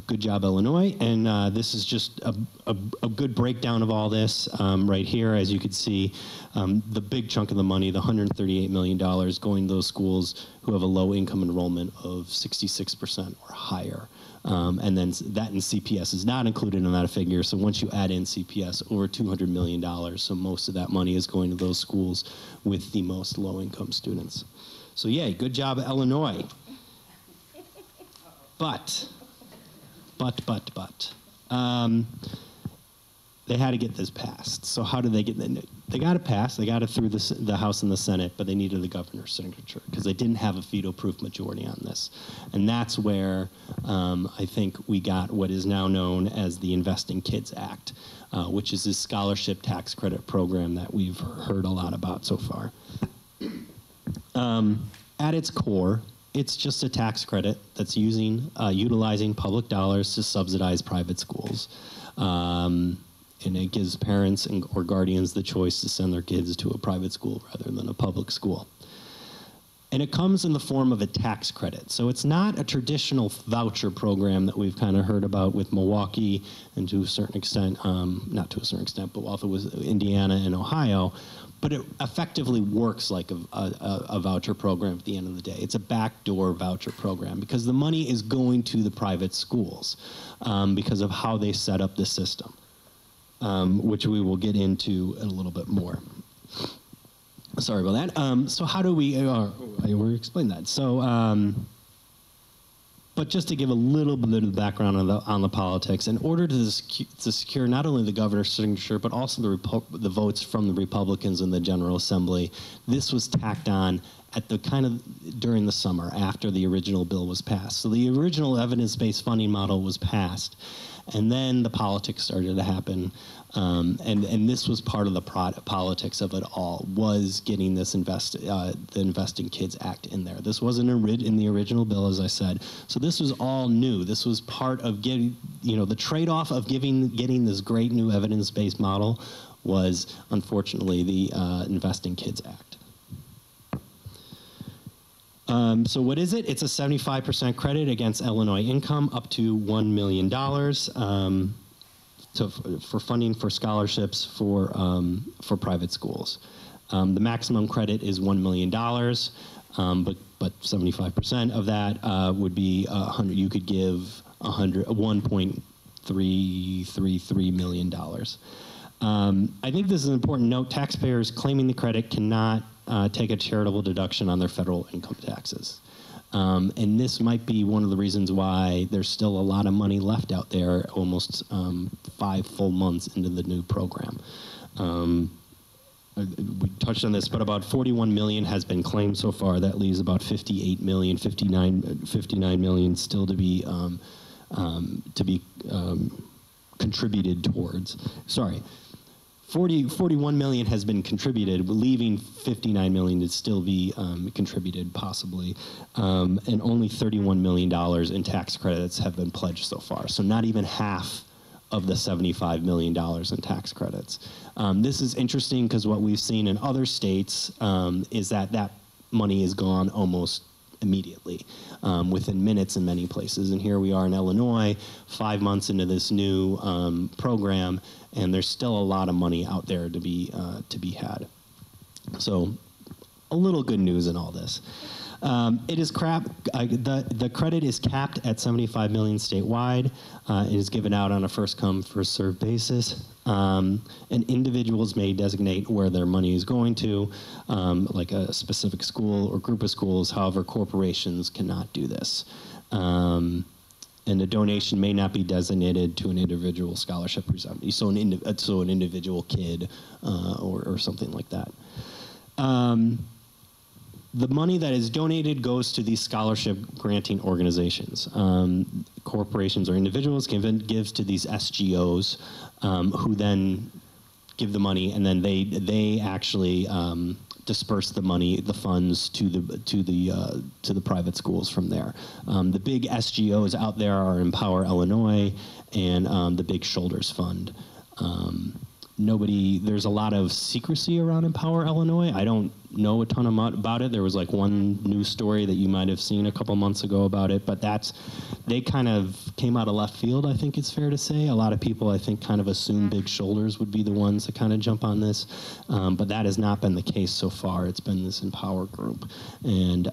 Good job, Illinois. And this is just a good breakdown of all this right here. As you can see, the big chunk of the money, the $138 million, going to those schools who have a low income enrollment of 66% or higher. And then that in CPS is not included in that figure. So once you add in CPS, over $200 million. So most of that money is going to those schools with the most low income students. So yay, good job, Illinois. But. they had to get this passed. So how did they get it? They got it passed. They got it through the House and the Senate, but they needed the governor's signature because they didn't have a veto-proof majority on this. And that's where I think we got what is now known as the Invest in Kids Act, which is this scholarship tax credit program that we've heard a lot about so far. At its core, it's just a tax credit that's utilizing public dollars to subsidize private schools. And it gives parents or guardians the choice to send their kids to a private school rather than a public school. And it comes in the form of a tax credit. So it's not a traditional voucher program that we've kind of heard about with Milwaukee and to a certain extent, not to a certain extent, but also with Indiana and Ohio. But it effectively works like a voucher program at the end of the day. It's a backdoor voucher program because the money is going to the private schools because of how they set up the system. Which we will get into a little bit more. Sorry about that. So how do we, I already explained that. So, but just to give a little bit of background on the politics, in order to secure not only the governor's signature, but also the votes from the Republicans in the General Assembly, this was tacked on at the during the summer after the original bill was passed. So the original evidence-based funding model was passed. And then the politics started to happen, and this was part of the politics of it all, was getting this the Invest in Kids Act in there. This wasn't in the original bill, as I said. So this was all new. This was part of getting, the trade-off of getting this great new evidence-based model was, unfortunately, the Invest in Kids Act. So what is it? It's a 75% credit against Illinois income up to $1 million for funding for scholarships for private schools. The maximum credit is $1 million, but 75% of that would be 100. You could give $1.333 million. I think this is an important note. Taxpayers claiming the credit cannot take a charitable deduction on their federal income taxes. And this might be one of the reasons why there's still a lot of money left out there almost 5 full months into the new program. We touched on this, but about 41 million has been claimed so far. That leaves about 58 million, 59 million still to be contributed towards. Sorry. 41 million has been contributed, leaving 59 million to still be contributed possibly, and only $31 million in tax credits have been pledged so far. So not even half of the $75 million in tax credits. This is interesting because what we've seen in other states is that money is gone almost immediately, within minutes in many places. And here we are in Illinois, 5 months into this new program, and there's still a lot of money out there to be had. So, a little good news in all this. It is the credit is capped at $75 million statewide. It is given out on a first-come, first-served basis. And individuals may designate where their money is going to, like a specific school or group of schools. However, corporations cannot do this. And a donation may not be designated to an individual scholarship recipient, so an individual kid or something like that. The money that is donated goes to these scholarship granting organizations. Corporations or individuals gives to these SGOs, who then give the money, and then they actually disperse the money, the funds to the private schools from there. The big SGOs out there are Empower Illinois and the Big Shoulders Fund. There's a lot of secrecy around Empower Illinois. I don't know a ton about it. There was like one news story that you might have seen a couple months ago about it, but they kind of came out of left field, I think it's fair to say. A lot of people, I think, kind of assume Big Shoulders would be the ones that kind of jump on this, but that has not been the case so far. It's been this Empower group, and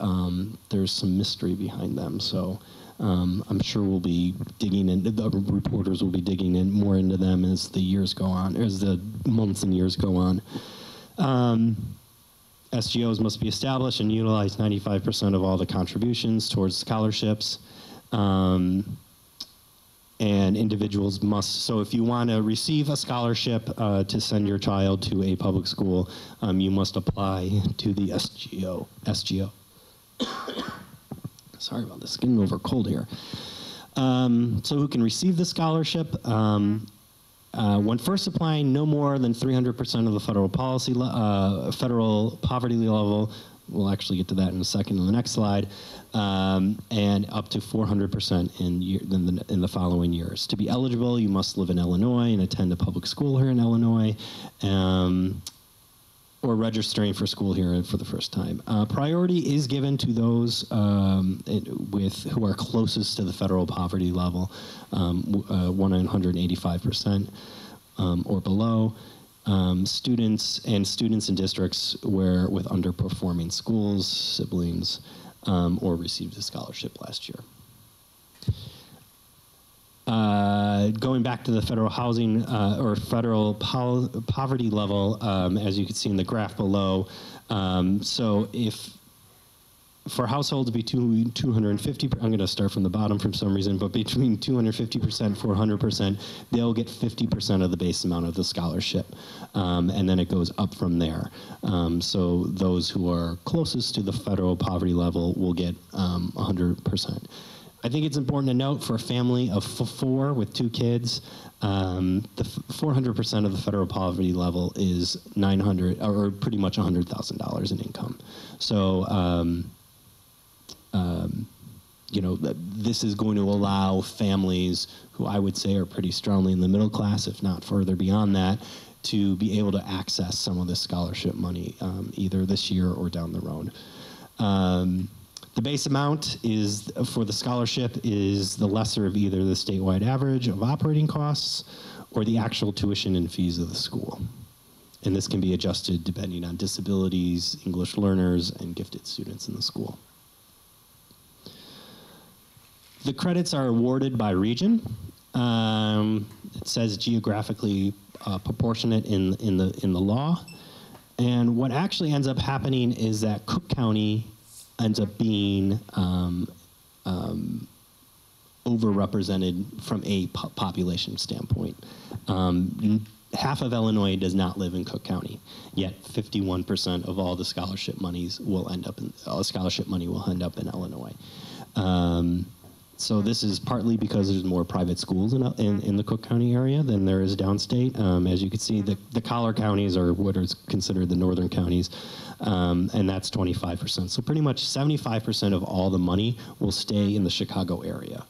there's some mystery behind them, so I'm sure we'll be digging in, the reporters will be digging in more into them as the years go on, as the months and years go on. SGOs must be established and utilize 95% of all the contributions towards scholarships. and individuals must, so if you want to receive a scholarship to send your child to a public school, you must apply to the SGO. Sorry about this, getting over a cold here. So who can receive the scholarship? When first applying, no more than 300% of the federal federal poverty level. We'll actually get to that in a second on the next slide, and up to 400% in the following years. To be eligible, you must live in Illinois and attend a public school here in Illinois, or registering for school here for the first time. Priority is given to those who are closest to the federal poverty level, 185% or below. Students in districts with underperforming schools, siblings, or received a scholarship last year. Going back to the federal housing or federal poverty level, as you can see in the graph below, so if for households between 250, I'm going to start from the bottom for some reason, but between 250%, 400%, they'll get 50% of the base amount of the scholarship, and then it goes up from there. So those who are closest to the federal poverty level will get 100%. I think it's important to note for a family of 4 with 2 kids, the 400% of the federal poverty level is $900 or pretty much $100,000 in income. So, you know, this is going to allow families who I would say are pretty strongly in the middle class, if not further beyond that, to be able to access some of this scholarship money either this year or down the road. The base amount is for the scholarship is the lesser of either the statewide average of operating costs or the actual tuition and fees of the school. And this can be adjusted depending on disabilities, English learners, and gifted students in the school. The credits are awarded by region. It says geographically proportionate in the law. And what actually ends up happening is that Cook County ends up being overrepresented from a population standpoint. Half of Illinois does not live in Cook County, yet 51% of all the scholarship monies will end up in scholarship money will end up in Illinois. So this is partly because there's more private schools in the Cook County area than there is downstate. As you can see, the collar counties are what is considered the northern counties, and that's 25%. So pretty much 75% of all the money will stay in the Chicago area,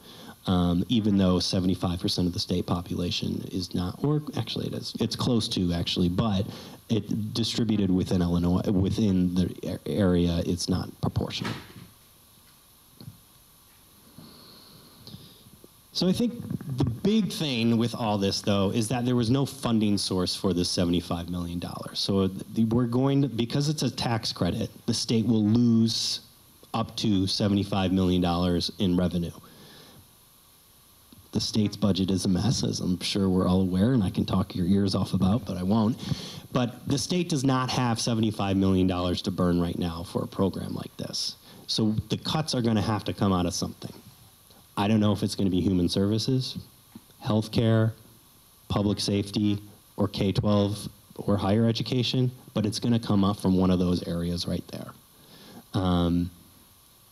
even though 75% of the state population is not, or actually it is. It's close to actually, but it distributed within Illinois, within the area, it's not proportional. So I think the big thing with all this, though, is that there was no funding source for this $75 million. So we're going to, because it's a tax credit, the state will lose up to $75 million in revenue. The state's budget is a mess, as I'm sure we're all aware, and I can talk your ears off about, but I won't. But the state does not have $75 million to burn right now for a program like this. So the cuts are going to have to come out of something. I don't know if it's going to be human services, healthcare, public safety, or K-12 or higher education, but it's going to come up from one of those areas right there.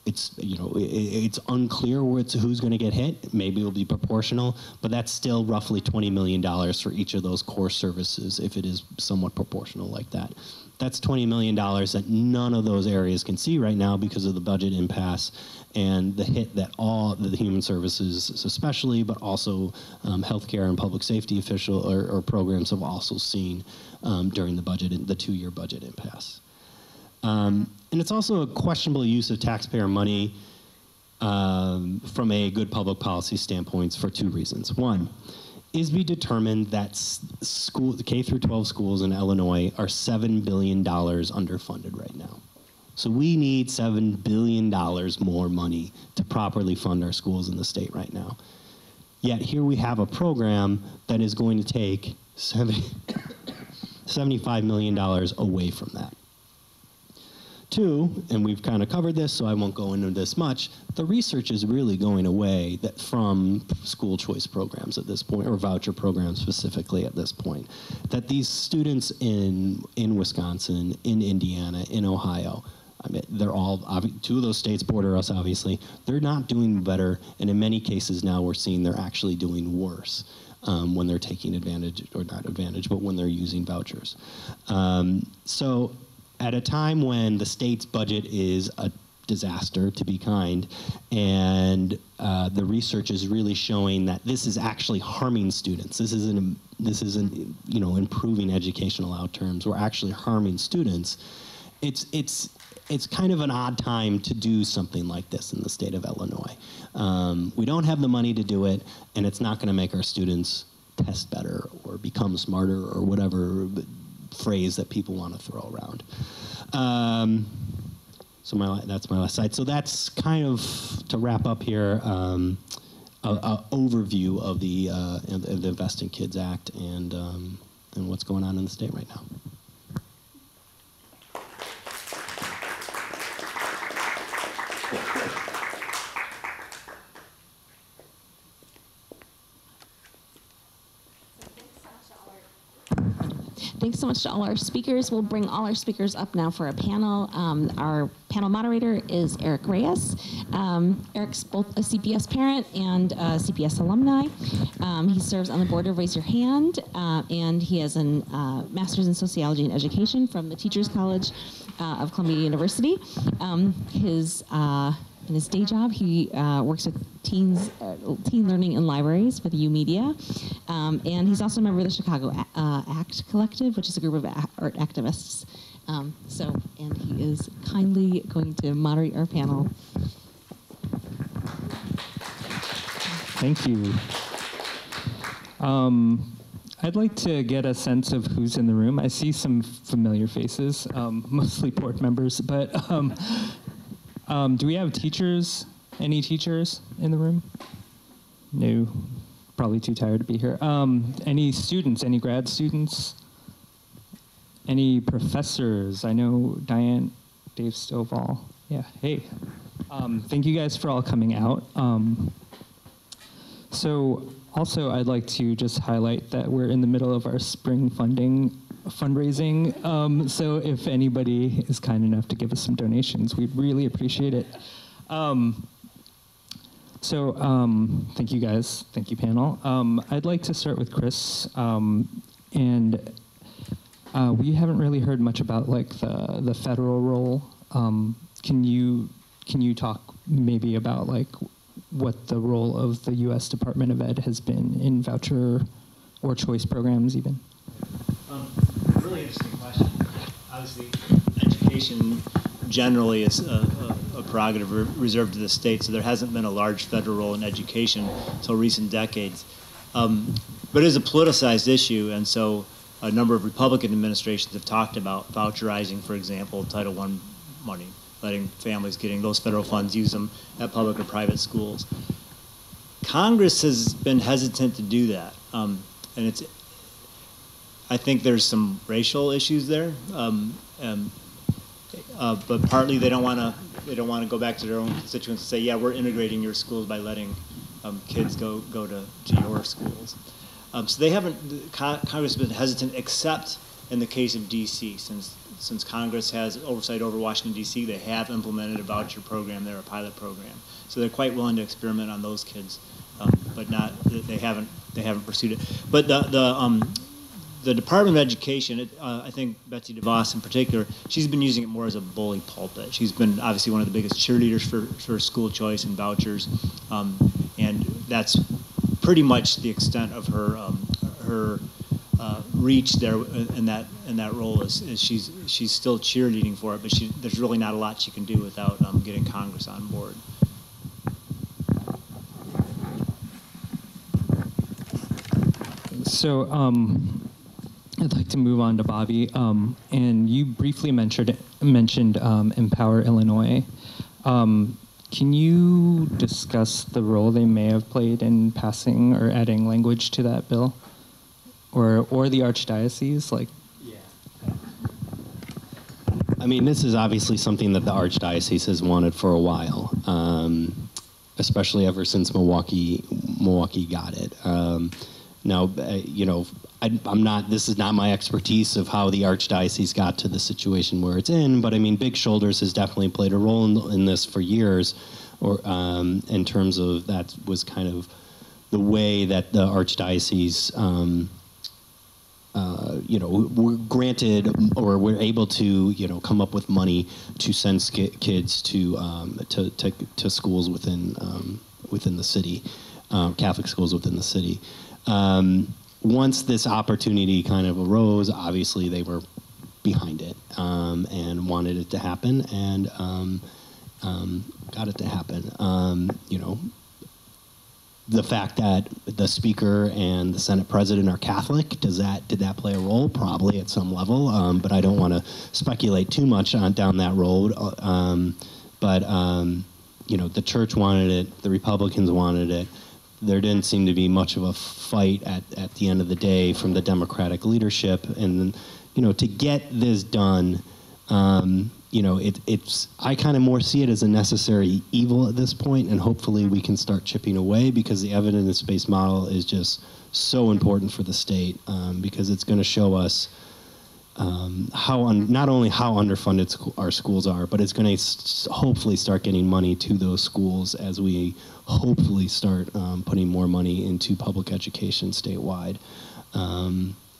It's unclear who's going to get hit. Maybe it'll be proportional, but that's still roughly $20 million for each of those core services if it is somewhat proportional like that. That's $20 million that none of those areas can see right now because of the budget impasse and the hit that all the human services especially, but also healthcare and public safety official or programs have also seen during the budget, the 2-year budget impasse. And it's also a questionable use of taxpayer money from a good public policy standpoint for 2 reasons. One, ISB determined that K-12 schools in Illinois are $7 billion underfunded right now. So we need $7 billion more money to properly fund our schools in the state right now. Yet here we have a program that is going to take $75 million away from that. Two, and we've kind of covered this, so I won't go into this much, the research is really going away from school choice programs at this point, or voucher programs specifically at this point, that these students in Wisconsin, in Indiana, in Ohio, I mean, they're all, two of those states border us, obviously, they're not doing better, and in many cases now we're seeing they're actually doing worse when they're taking advantage, or not advantage, but when they're using vouchers. So at a time when the state's budget is a disaster, to be kind, and the research is really showing that this is actually harming students. This isn't improving educational outcomes. We're actually harming students. It's kind of an odd time to do something like this in the state of Illinois. We don't have the money to do it, and it's not going to make our students test better or become smarter or whatever phrase that people want to throw around. So that's my last slide. So that's kind of, to wrap up here, an overview of the Invest in Kids Act and what's going on in the state right now. Thanks so much to all our speakers. We'll bring all our speakers up now for a panel. Our panel moderator is Eric Reyes. Eric's both a CPS parent and a CPS alumni. He serves on the board of Raise Your Hand, and he has a master's in sociology and education from the Teachers College of Columbia University. In his day job, he works with teen learning in libraries with U Media, and he's also a member of the Chicago ACT Collective, which is a group of art activists. And he is kindly going to moderate our panel. Thank you. I'd like to get a sense of who's in the room. I see some familiar faces, mostly board members, but do we have teachers? Any teachers in the room? No, probably too tired to be here. Any students, any grad students? Any professors? I know Dave Stovall. Yeah, hey. Thank you guys for all coming out. So also I'd like to just highlight that we're in the middle of our spring fundraising. So if anybody is kind enough to give us some donations, we'd really appreciate it. Thank you guys. Thank you, panel. I'd like to start with Chris. We haven't really heard much about like the federal role. Can you talk maybe about like what the role of the U.S. Department of Ed has been in voucher or choice programs even? Really interesting question. Obviously, education generally is a prerogative reserved to the state, so there hasn't been a large federal role in education until recent decades. But it is a politicized issue, and so a number of Republican administrations have talked about voucherizing, for example, Title I money, letting families getting those federal funds use them at public or private schools. Congress has been hesitant to do that, and I think there's some racial issues there, but partly they don't want to go back to their own constituents and say, yeah, we're integrating your schools by letting kids go to your schools. So they haven't. Congress has been hesitant, except in the case of D.C. Since Congress has oversight over Washington D.C., they have implemented a voucher program there, a pilot program. So they're quite willing to experiment on those kids, but they haven't pursued it. But the Department of Education, I think Betsy DeVos in particular, she's been using it more as a bully pulpit. She's been obviously one of the biggest cheerleaders for school choice and vouchers, and that's pretty much the extent of her reach there in that role. Is she's still cheerleading for it, but there's really not a lot she can do without getting Congress on board. So I'd like to move on to Bobby, and you briefly mentioned Empower Illinois. Can you discuss the role they may have played in passing or adding language to that bill, or the Archdiocese? Like, yeah, I mean, this is obviously something that the Archdiocese has wanted for a while, especially ever since Milwaukee got it. Now, you know, I'm not. This is not my expertise of how the Archdiocese got to the situation where it's in. But I mean, Big Shoulders has definitely played a role in this for years, or in terms of that was kind of the way that the Archdiocese. You know, we're granted or we're able to, you know, come up with money to send kids to schools within the city, Catholic schools within the city. Once this opportunity kind of arose, obviously they were behind it and wanted it to happen, and got it to happen. You know, the fact that the Speaker and the Senate President are Catholic, did that play a role? Probably at some level, but I don't want to speculate too much down that road. You know, the church wanted it, the Republicans wanted it. There didn't seem to be much of a fight at the end of the day from the Democratic leadership, and you know, to get this done. You know, I kind of more see it as a necessary evil at this point, and hopefully we can start chipping away, because the evidence-based model is just so important for the state, because it's going to show us not only how underfunded our schools are, but it's going to hopefully start getting money to those schools as we hopefully start putting more money into public education statewide.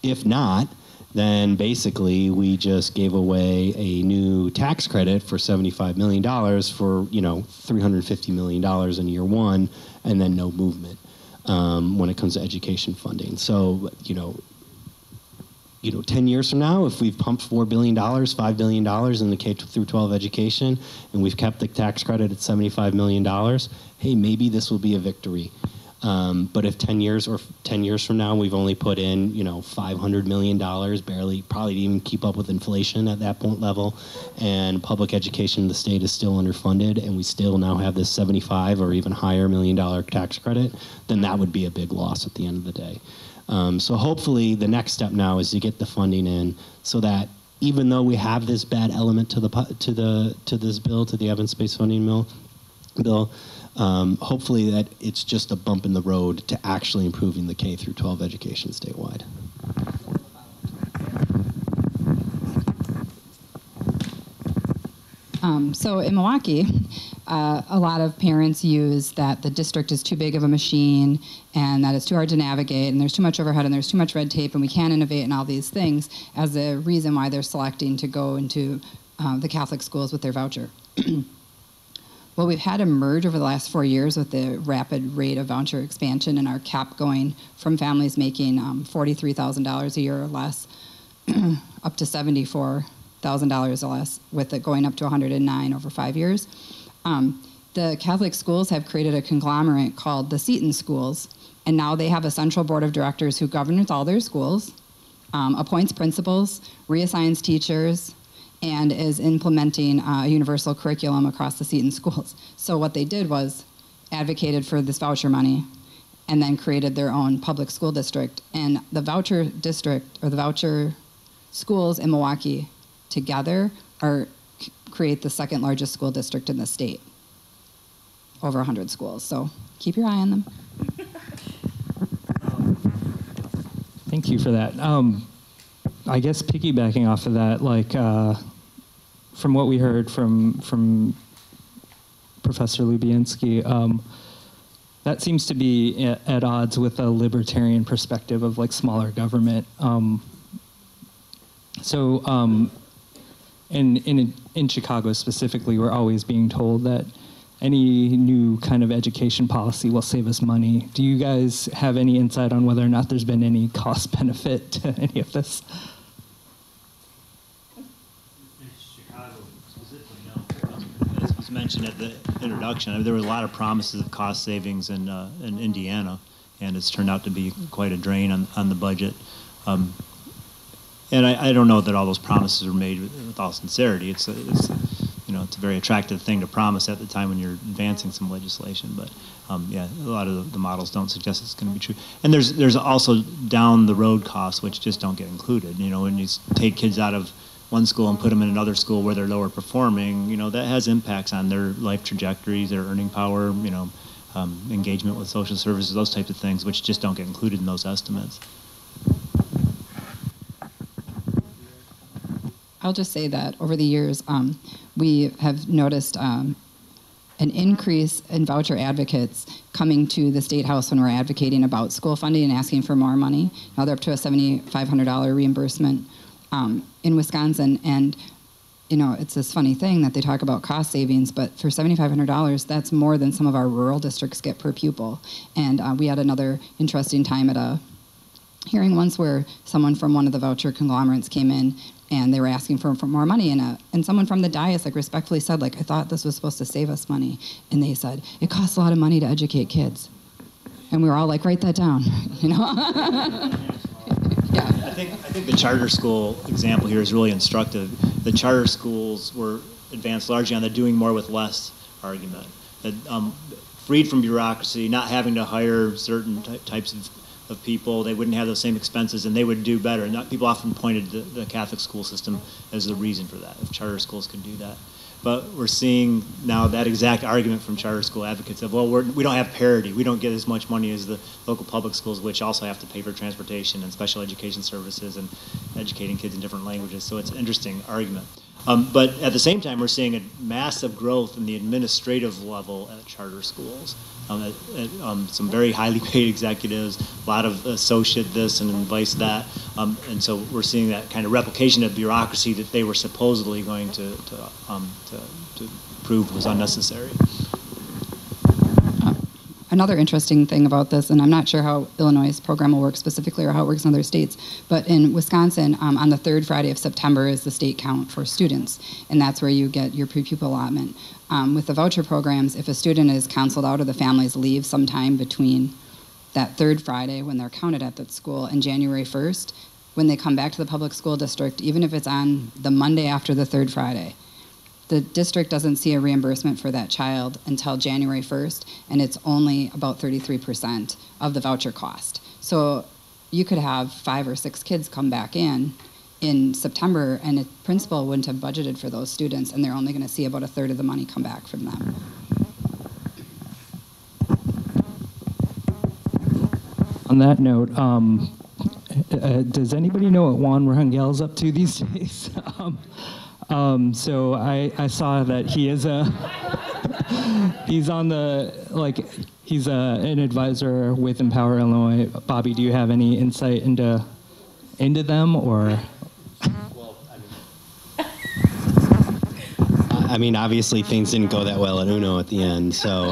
If not, then basically we just gave away a new tax credit for $75 million for, you know, $350 million in year one, and then no movement when it comes to education funding. So, you know, 10 years from now, if we've pumped $4 billion, $5 billion in the K through 12 education, and we've kept the tax credit at $75 million, hey, maybe this will be a victory. But if 10 years from now, we've only put in, you know, $500 million, barely, probably even keep up with inflation at that point level, and public education in the state is still underfunded, and we still now have this 75 or even higher $1 million tax credit, then that would be a big loss at the end of the day. So hopefully the next step now is to get the funding in, so that even though we have this bad element to this bill, to the evidence-based funding bill, hopefully that it's just a bump in the road to actually improving the K through 12 education statewide. So in Milwaukee, a lot of parents use that the district is too big of a machine, and that it's too hard to navigate, and there's too much overhead, and there's too much red tape, and we can't innovate and all these things as a reason why they're selecting to go into the Catholic schools with their voucher. Well, we've had a merge over the last 4 years with the rapid rate of voucher expansion, and our cap going from families making $43,000 a year or less up to $74,000 or less, with it going up to $109,000 over 5 years. The Catholic schools have created a conglomerate called the Seton Schools, and now they have a central board of directors who governs all their schools, appoints principals, reassigns teachers, and is implementing a universal curriculum across the Seton schools. So what they did was advocated for this voucher money, and then created their own public school district. And the voucher district, or the voucher schools in Milwaukee together create the second largest school district in the state. Over 100 schools, so keep your eye on them. Thank you for that. I guess piggybacking off of that, like from what we heard from Professor Lubienski, that seems to be at odds with a libertarian perspective of like smaller government. In Chicago specifically, we're always being told that any new kind of education policy will save us money. Do you guys have any insight on whether or not there's been any cost benefit to any of this? In Chicago specifically, no. As was mentioned at the introduction, there were a lot of promises of cost savings in Indiana, and it's turned out to be quite a drain on the budget. And I don't know that all those promises were made with all sincerity. It's a very attractive thing to promise at the time when you're advancing some legislation. But yeah, a lot of the models don't suggest it's going to be true. And there's also down the road costs which just don't get included. You know, when you take kids out of one school and put them in another school where they're lower performing, you know, that has impacts on their life trajectories, their earning power, you know, engagement with social services, those types of things, which just don't get included in those estimates. I'll just say that over the years, we have noticed an increase in voucher advocates coming to the State House when we're advocating about school funding and asking for more money. Now they're up to a $7,500 reimbursement in Wisconsin. And, you know, it's this funny thing that they talk about cost savings, but for $7,500, that's more than some of our rural districts get per pupil. And we had another interesting time at a hearing once where someone from one of the voucher conglomerates came in and they were asking for more money, and someone from the dais like respectfully said, like, I thought this was supposed to save us money. And they said, it costs a lot of money to educate kids. And we were all like, write that down, you know? Yeah. I think the charter school example here is really instructive. The charter schools were advanced largely on the doing more with less argument. That freed from bureaucracy, not having to hire certain types of people, they wouldn't have those same expenses, and they would do better. And people often pointed to the Catholic school system as the reason for that, if charter schools could do that. But we're seeing now that exact argument from charter school advocates of, well, we don't have parity. We don't get as much money as the local public schools, which also have to pay for transportation and special education services and educating kids in different languages. So it's an interesting argument. But at the same time, we're seeing a massive growth in the administrative level at charter schools. Some very highly paid executives, a lot of associate this and vice that. And so we're seeing that kind of replication of bureaucracy that they were supposedly going to prove was unnecessary. Another interesting thing about this, and I'm not sure how Illinois' program will work specifically or how it works in other states, but in Wisconsin, on the third Friday of September is the state count for students, and that's where you get your pre-pupil allotment. With the voucher programs, if a student is counseled out or the families leave sometime between that third Friday when they're counted at that school and January 1st, when they come back to the public school district, even if it's on the Monday after the third Friday, the district doesn't see a reimbursement for that child until January 1st, and it's only about 33% of the voucher cost. So you could have 5 or 6 kids come back in September, and a principal wouldn't have budgeted for those students, and they're only going to see about a third of the money come back from them. On that note, does anybody know what Juan Rangel's up to these days? So I saw that he is he's on the, he's an advisor with Empower Illinois. Bobby, do you have any insight into them, or? I mean, obviously things didn't go that well at Uno at the end, so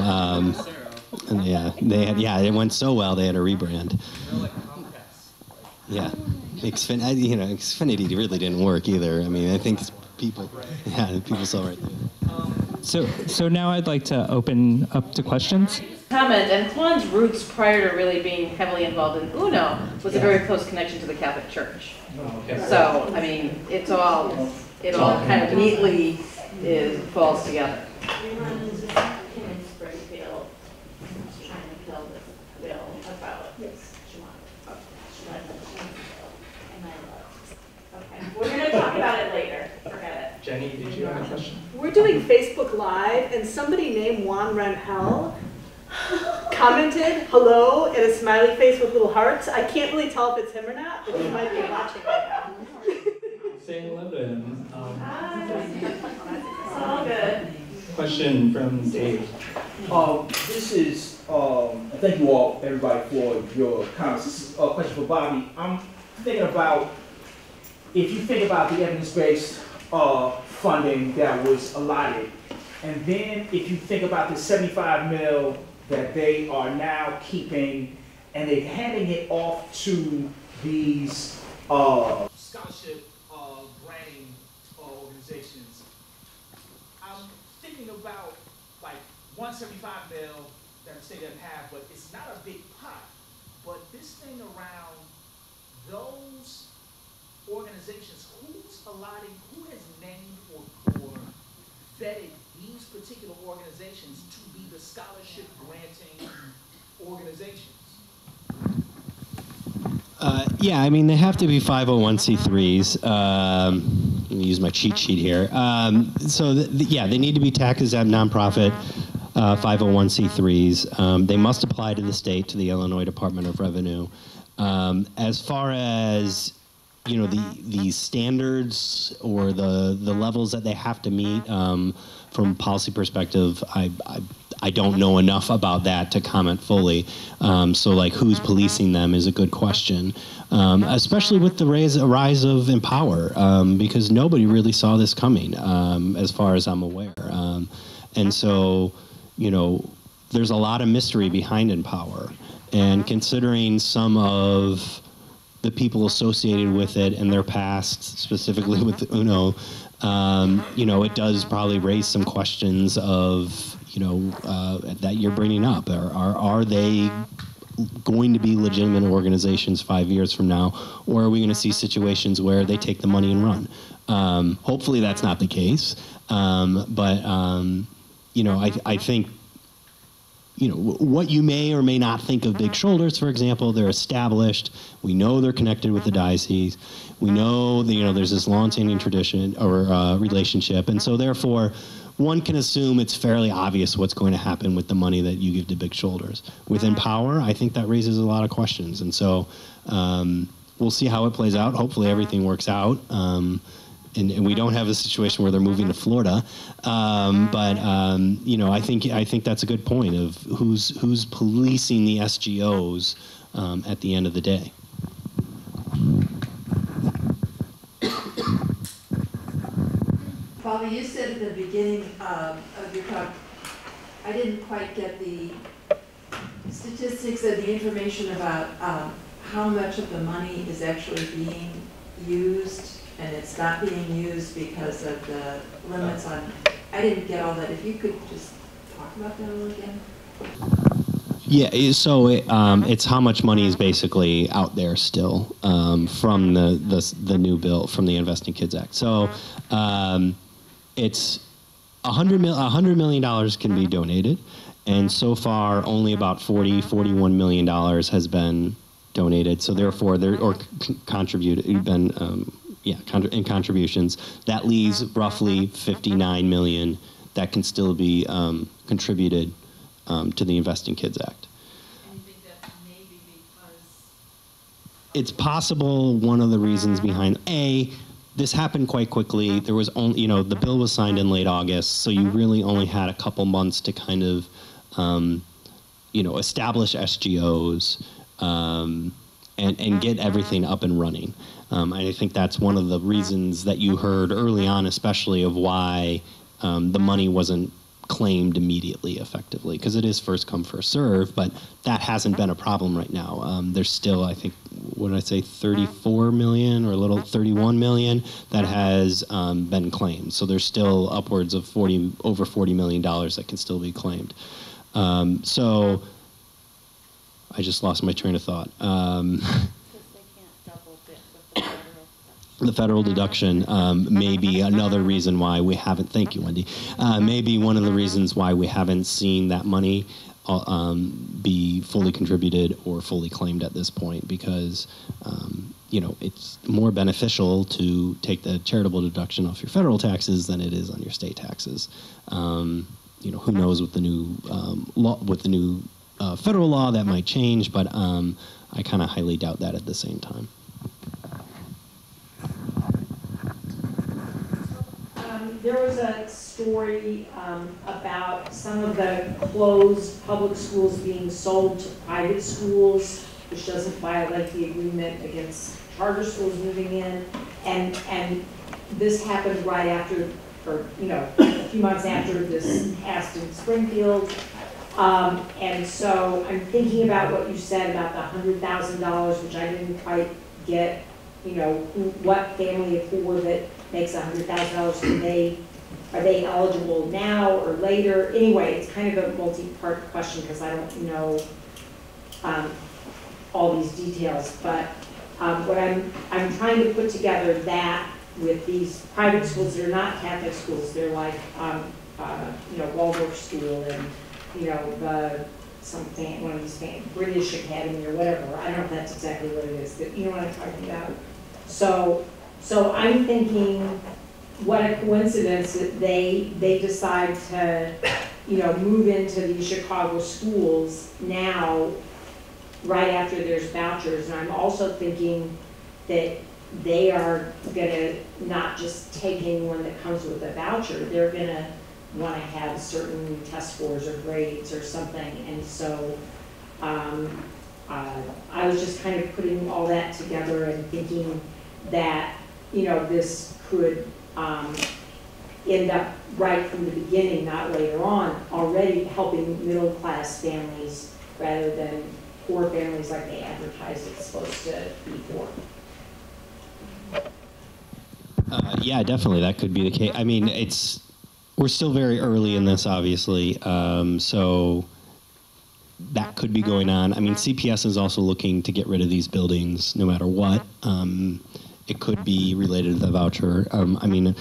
it went so well they had a rebrand. Yeah, Xfinity really didn't work either. I mean, I think people saw right there. So now I'd like to open up to questions. Comment, and Juan's roots prior to really being heavily involved in Uno was a very close connection to the Catholic Church. So, I mean, it all kind of neatly falls together. We're going to talk about it later. Forget it. Jenny, did you have a question? We're doing Facebook Live, and somebody named Juan Rangel commented hello and a smiley face with little hearts. I can't really tell if it's him or not, but he might be watching right now. Say hello to him. It's all good. Question from Dave. This is, thank you all, everybody, for your comments. This is a question for Bobby. I'm thinking about, if you think about the evidence-based funding that was allotted, and then if you think about the 75 mil that they are now keeping, and they're handing it off to these scholarship granting organizations, I'm thinking about like 175 mil that the state doesn't have, but it's not a big pot. But this thing around those organizations, who's allotting, who has named or vetted these particular organizations to be the scholarship granting organizations? Yeah, I mean, they have to be 501c3s. Let me use my cheat sheet here. Yeah, they need to be tax-exempt nonprofit 501c3s. They must apply to the state, to the Illinois Department of Revenue. As far as the standards or the levels that they have to meet from a policy perspective, I don't know enough about that to comment fully. So like who's policing them is a good question, especially with the rise of Empower, because nobody really saw this coming, as far as I'm aware. And so, there's a lot of mystery behind Empower. And considering some of the people associated with it and their past, specifically with UNO, it does probably raise some questions of, that you're bringing up. Are they going to be legitimate organizations 5 years from now, or are we going to see situations where they take the money and run? Hopefully that's not the case, but I think what you may or may not think of Big Shoulders, for example, they're established. We know they're connected with the diocese. We know that, there's this long-standing tradition or relationship, and so therefore, one can assume it's fairly obvious what's going to happen with the money that you give to Big Shoulders. With Empower, I think that raises a lot of questions, and so we'll see how it plays out. Hopefully, everything works out. And we don't have a situation where they're moving to Florida, but I think that's a good point of who's policing the SGOs at the end of the day. Bobby, you said at the beginning of your talk, I didn't quite get the statistics and the information about how much of the money is actually being used and it's not being used because of the limits on, I didn't get all that. If you could just talk about that a little again. Yeah, so it's how much money is basically out there still from the new bill, from the Invest in Kids Act. So it's $100 million can be donated, and so far only about $41 million has been donated. So therefore, contributed, in contributions. That leaves roughly $59 million that can still be contributed to the Invest in Kids Act. And you think that maybe because? It's possible one of the reasons behind, this happened quite quickly. There was only, the bill was signed in late August, so you really only had a couple months to kind of, establish SGOs and get everything up and running. And I think that's one of the reasons that you heard early on, especially of why the money wasn't claimed immediately effectively, because it is first come, first serve, but that hasn't been a problem right now. There's still, I think, what did I say, 34 million or a little 31 million that has been claimed. So there's still upwards of over $40 million that can still be claimed. So I just lost my train of thought. The federal deduction may be another reason why we haven't, thank you, Wendy, may be one of the reasons why we haven't seen that money be fully contributed or fully claimed at this point, because, it's more beneficial to take the charitable deduction off your federal taxes than it is on your state taxes. Who knows with the new law, with the new federal law that might change, but I kind of highly doubt that at the same time. There was a story about some of the closed public schools being sold to private schools, which doesn't violate the agreement against charter schools moving in. And this happened right after, or a few months after this passed in Springfield. And so I'm thinking about what you said about the $100,000, which I didn't quite get. What family of four that makes $100,000, are they eligible now or later? Anyway, it's kind of a multi-part question because I don't know all these details. But what I'm trying to put together that with these private schools that are not Catholic schools, they're like Waldorf school and the one of these British Academy or whatever. I don't know if that's exactly what it is, but you know what I'm talking about. So I'm thinking, what a coincidence that they decide to, move into these Chicago schools now, right after there's vouchers. And I'm also thinking that they are gonna not just take anyone that comes with a voucher, they're gonna wanna have certain test scores or grades or something. And so I was just kind of putting all that together and thinking that, this could end up right from the beginning, not later on, already helping middle-class families rather than poor families like they advertise it's supposed to be for. Yeah, definitely, that could be the case. I mean, we're still very early in this, obviously, so that could be going on. I mean, CPS is also looking to get rid of these buildings no matter what. It could be related to the voucher. I mean,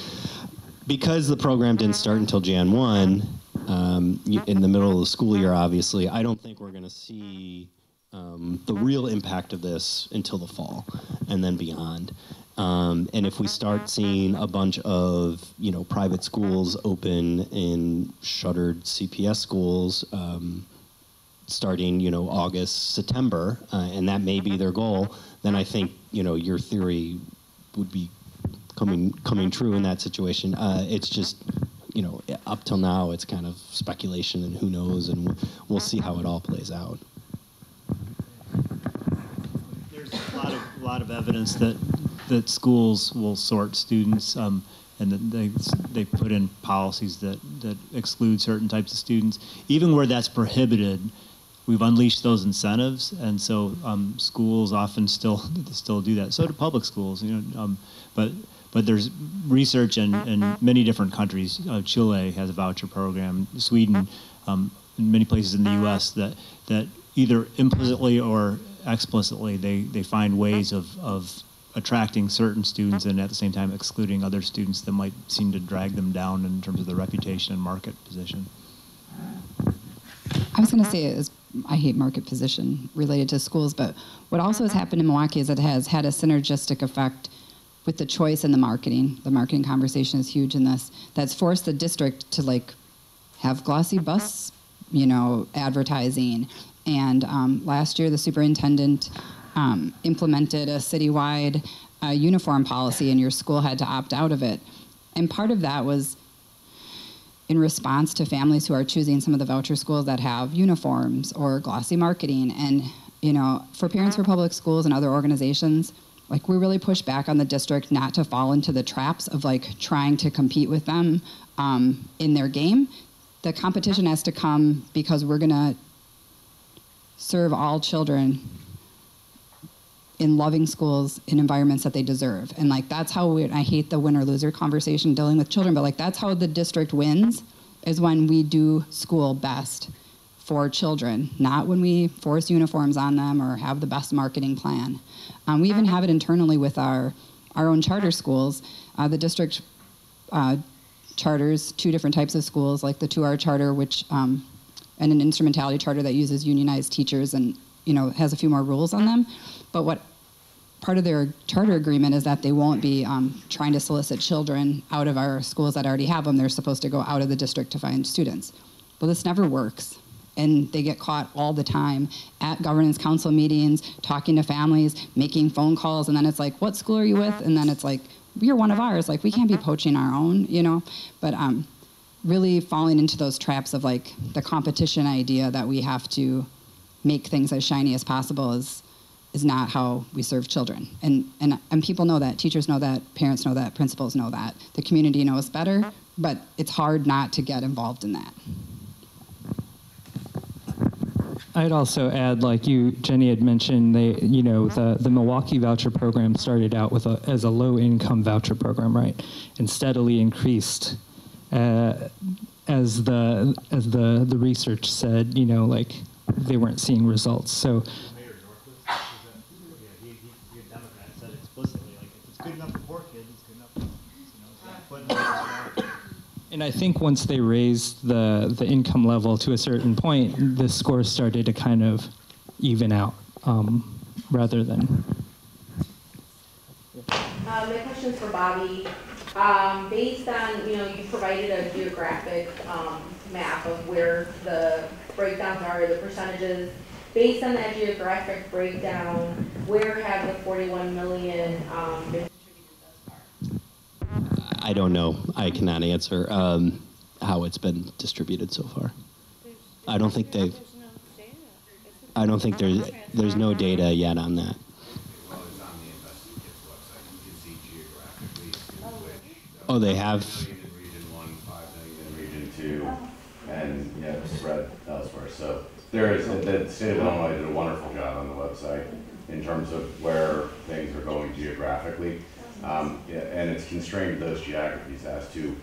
because the program didn't start until Jan 1, in the middle of the school year, obviously, I don't think we're going to see the real impact of this until the fall and then beyond. And if we start seeing a bunch of, private schools open in shuttered CPS schools starting, August, September, and that may be their goal, then I think, your theory would be coming true in that situation. It's just, up till now, it's kind of speculation and who knows, and we'll see how it all plays out. There's a lot of evidence that schools will sort students, and that they put in policies that exclude certain types of students. Even where that's prohibited, we've unleashed those incentives, and so schools often still do that. So do public schools, but there's research in many different countries. Chile has a voucher program. Sweden, in many places in the U.S. that either implicitly or explicitly they find ways of attracting certain students and at the same time excluding other students that might seem to drag them down in terms of their reputation and market position. I was going to say I hate market position related to schools, but what also has happened in Milwaukee is it has had a synergistic effect with the choice and the marketing. The marketing conversation is huge in this. That's forced the district to have glossy bus, advertising. And last year, the superintendent implemented a citywide uniform policy, and your school had to opt out of it. And part of that was in response to families who are choosing some of the voucher schools that have uniforms or glossy marketing. And, for Parents for Public Schools and other organizations, we really push back on the district not to fall into the traps of trying to compete with them in their game. The competition has to come because we're going to serve all children in loving schools in environments that they deserve. And that's how I hate the winner-loser conversation dealing with children, but that's how the district wins, is when we do school best for children, not when we force uniforms on them or have the best marketing plan. We even have it internally with our own charter schools. The district charters 2 different types of schools, like the 2R charter, which and an instrumentality charter that uses unionized teachers and has a few more rules on them. But what part of their charter agreement is that they won't be trying to solicit children out of our schools that already have them. They're supposed to go out of the district to find students. Well, this never works. And they get caught all the time at governance council meetings, talking to families, making phone calls, and then it's what school are you with? And then it's you're one of ours. We can't be poaching our own, But really falling into those traps of the competition idea that we have to make things as shiny as possible is not how we serve children. And people know that, teachers know that, parents know that, principals know that. The community knows better, but it's hard not to get involved in that. I'd also add, Jenny had mentioned, the Milwaukee voucher program started out as a low-income voucher program, right, and steadily increased as the research said, they weren't seeing results. So. Mayor Norquist, he a Democrat, said explicitly, if it's good enough for poor kids, it's good enough for And I think once they raised the income level to a certain point, the scores started to kind of even out rather than. My question's for Bobby. Based on, you provided a geographic map of where the breakdowns are, the percentages. Based on that geographic breakdown, where have the 41 million been distributed thus far? I don't know. I cannot answer how it's been distributed so far. I don't think they've. I don't think there's no data yet on that. Oh, they have. 5 million in Region 1, 5 million in Region 2, and spread elsewhere. So there is the state of Illinois did a wonderful job on the website in terms of where things are going geographically, and it's constrained to those geographies as to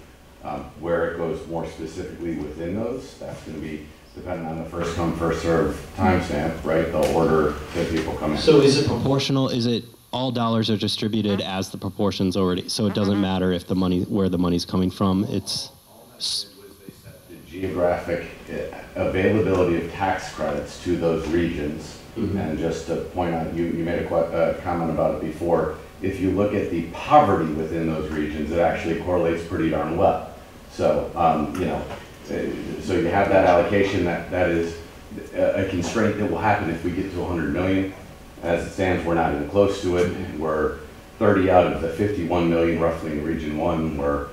where it goes more specifically within those. That's going to be dependent on the first come first serve timestamp, right? The order that people come in. So is it proportional? Is it all dollars are distributed as the proportions already? So it doesn't matter if the money where the money's coming from. It's all that did was they set the geographic availability of tax credits to those regions. Mm-hmm. And just to point out, you made a comment about it before. If you look at the poverty within those regions, it actually correlates pretty darn well. So so you have that allocation that is a constraint that will happen if we get to 100 million. As it stands, we're not even close to it. We're 30 out of the 51 million roughly in Region 1. We're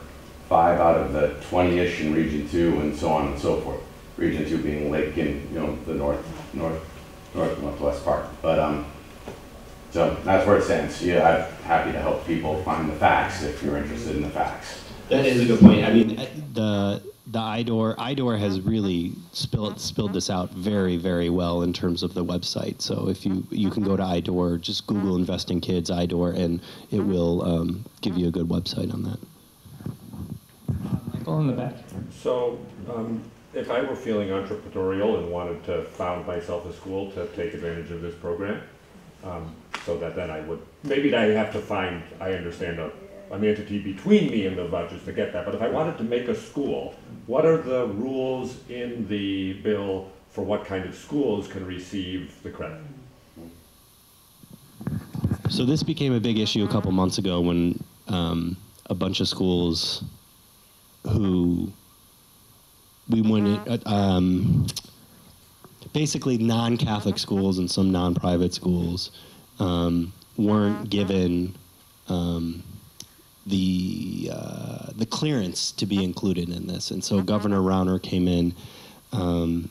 5 out of the 20-ish in Region 2, and so on and so forth. Region 2 being Lake in the northwest part. But so that's where it stands. Yeah, I'm happy to help people find the facts if you're interested in the facts. That is a good point. I mean, the IDOR has really spilled this out very, very well in terms of the website. So if you can go to IDOR, just Google Investing Kids IDOR, and it will give you a good website on that. Michael in the back. So if I were feeling entrepreneurial and wanted to found myself a school to take advantage of this program, so that then I would, maybe I have to find, I understand, an entity between me and the vouchers to get that. But if I wanted to make a school, what are the rules in the bill for what kind of schools can receive the credit? So this became a big issue a couple months ago when a bunch of schools who we went, basically non-Catholic schools and some non-private schools weren't given the clearance to be included in this. And so Governor Rauner came in, and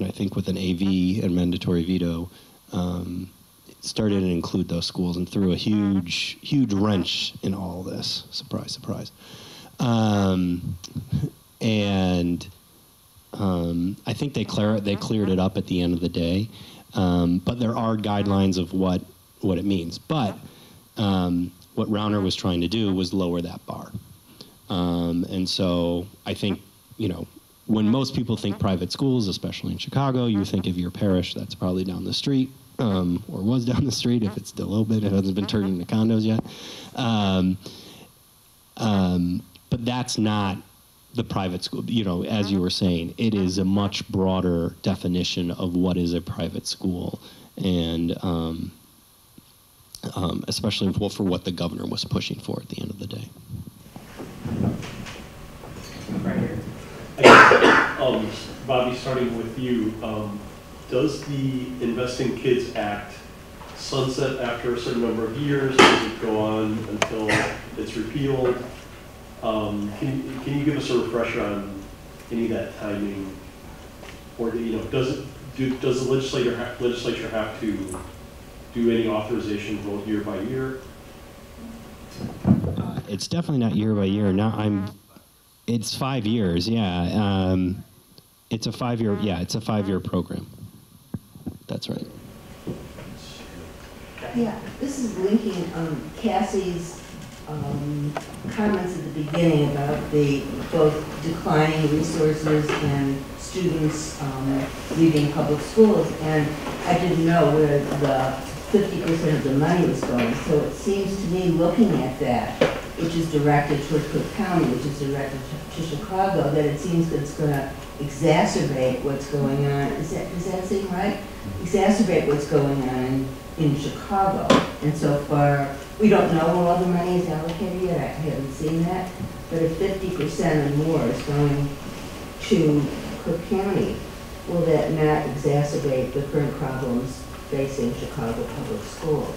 I think with an AV and mandatory veto, started to include those schools and threw a huge wrench in all this. Surprise, surprise. And I think they cleared it up at the end of the day. But there are guidelines of what it means. But what Rauner was trying to do was lower that bar. And so I think, when most people think private schools, especially in Chicago, you think of your parish, that's probably down the street, or was down the street if it's still open, it hasn't been turned into condos yet. But that's not the private school. As you were saying, it is a much broader definition of what is a private school. And especially for what the governor was pushing for at the end of the day. Right here. I guess, Bobby, starting with you, does the Investing Kids Act sunset after a certain number of years? Does it go on until it's repealed? Can you give us a refresher on any of that timing? Or does the legislature have to do any authorization vote year by year? It's definitely not year by year. It's 5 years. Yeah, it's a 5-year. Yeah, it's a 5-year program. That's right. Yeah, this is linking Cassie's comments at the beginning about the both declining resources and students leaving public schools, and I didn't know where the 50% of the money was going. So it seems to me, looking at that, which is directed toward Cook County, which is directed to Chicago, that it seems that it's going to exacerbate what's going on. Does that seem right? Exacerbate what's going on in Chicago. And so far, we don't know where all the money is allocated yet. I haven't seen that. But if 50% or more is going to Cook County, will that not exacerbate the current problems facing Chicago public schools?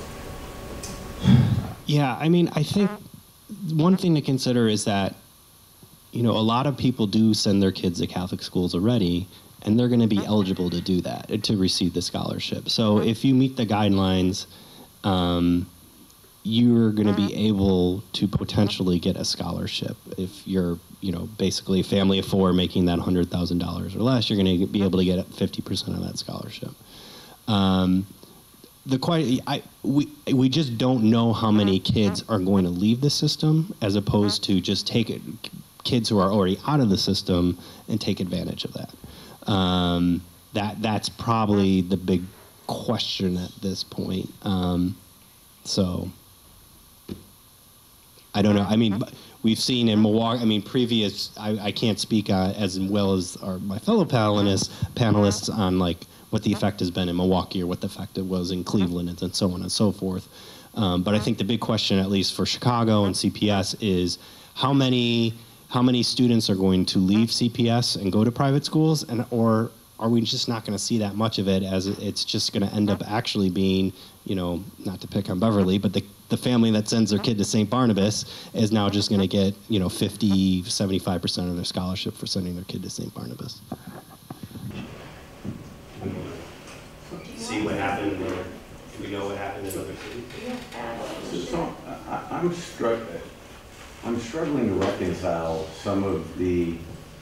Yeah, I mean, I think one thing to consider is that, you know, a lot of people do send their kids to Catholic schools already, and they're going to be eligible to do that, to receive the scholarship. So if you meet the guidelines, you're going to be able to potentially get a scholarship. If you're, you know, basically a family of four making that $100,000 or less, you're going to be able to get 50% of that scholarship. We just don't know how many kids are going to leave the system, as opposed to just take it, kids who are already out of the system and take advantage of that. That's probably the big question at this point. So I don't know. I mean, we've seen in Milwaukee, I mean, I can't speak as well as my fellow panelists on like what the effect has been in Milwaukee or what the effect it was in Cleveland and so on and so forth. But I think the big question, at least for Chicago and CPS, is how many students are going to leave CPS and go to private schools, or are we just not going to see that much of it, as it's just going to end up actually being, you know, not to pick on Beverly, but the family that sends their kid to St. Barnabas is now just going to get, you know, 50, 75% of their scholarship for sending their kid to St. Barnabas. See what happened, or do we know what happened in other cities? So I'm struggling to reconcile some of the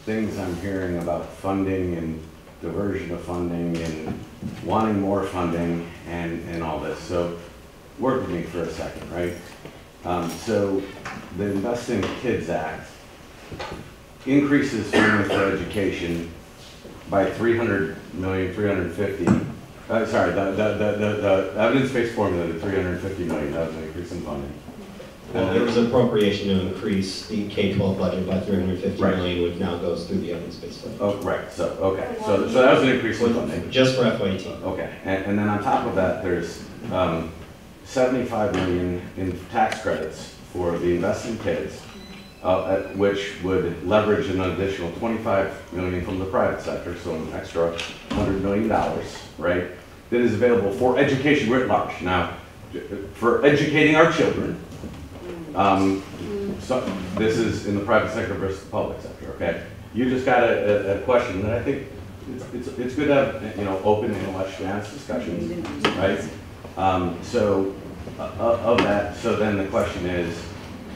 things I'm hearing about funding and diversion of funding and wanting more funding and all this. So work with me for a second, right? So the Invest in Kids Act increases funding for education by $300 million, 350. Sorry, the evidence-based formula to $350 million. That was an increase in funding. Well, there was an appropriation to increase the K-12 budget by $350 million, which now goes through the evidence-based funding. Oh, right. So okay. So that was an increase in funding. Just for FY18. Okay. And then on top of that, there's $75 million in tax credits for the Invest in Kids, which would leverage an additional $25 million from the private sector, so an extra $100 million, right? That is available for education writ large. Now, for educating our children. So this is in the private sector versus the public sector, okay? You just got a question that I think it's good to have, you know, open and intellectually honest discussions, right? Of that, so then the question is,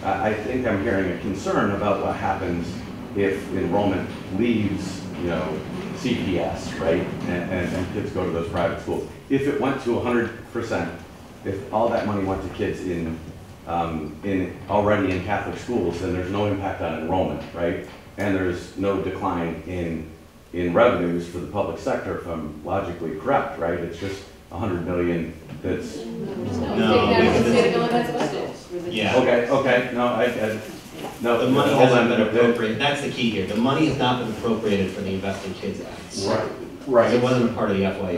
I think I'm hearing a concern about what happens if enrollment leaves, you know, CPS, right? And kids go to those private schools. If it went to 100%, if all that money went to kids already in Catholic schools, then there's no impact on enrollment, right? And there's no decline in revenues for the public sector, if I'm logically correct, right? It's just $100 million that's... Yeah. Okay, no, the money hasn't been appropriated. That's the key here. The money has not been appropriated for the Invest in Kids Act. Right. It wasn't a part of the FY.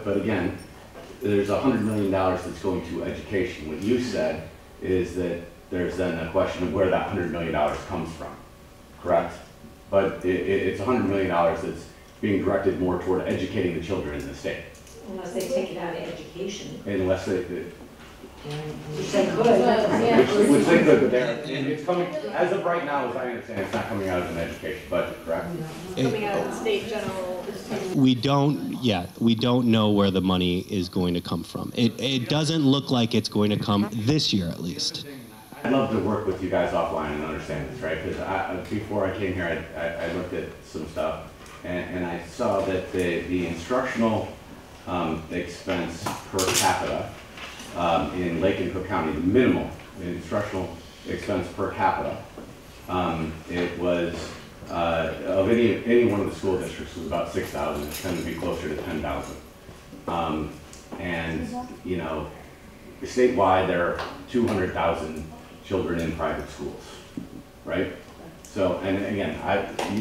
But again, there's $100 million that's going to education. What you said is that there's then a question of where that $100 million comes from, correct? But it's $100 million that's being directed more toward educating the children in the state. Unless they take it out of education. Unless they... Which they could. Which they could, but it's coming, as of right now, as I understand, it's not coming out of an education budget, correct? It's coming out of the state general. We don't know where the money is going to come from. It doesn't look like it's going to come this year, at least. I'd love to work with you guys offline and understand this, right? Because before I came here, I looked at some stuff, and I saw that the instructional expense per capita in Lake and Cook County, the minimal instructional expense per capita, it was of any one of the school districts was about 6,000. It tended to be closer to 10,000. And you know, statewide there are 200,000 children in private schools, right? So, and again,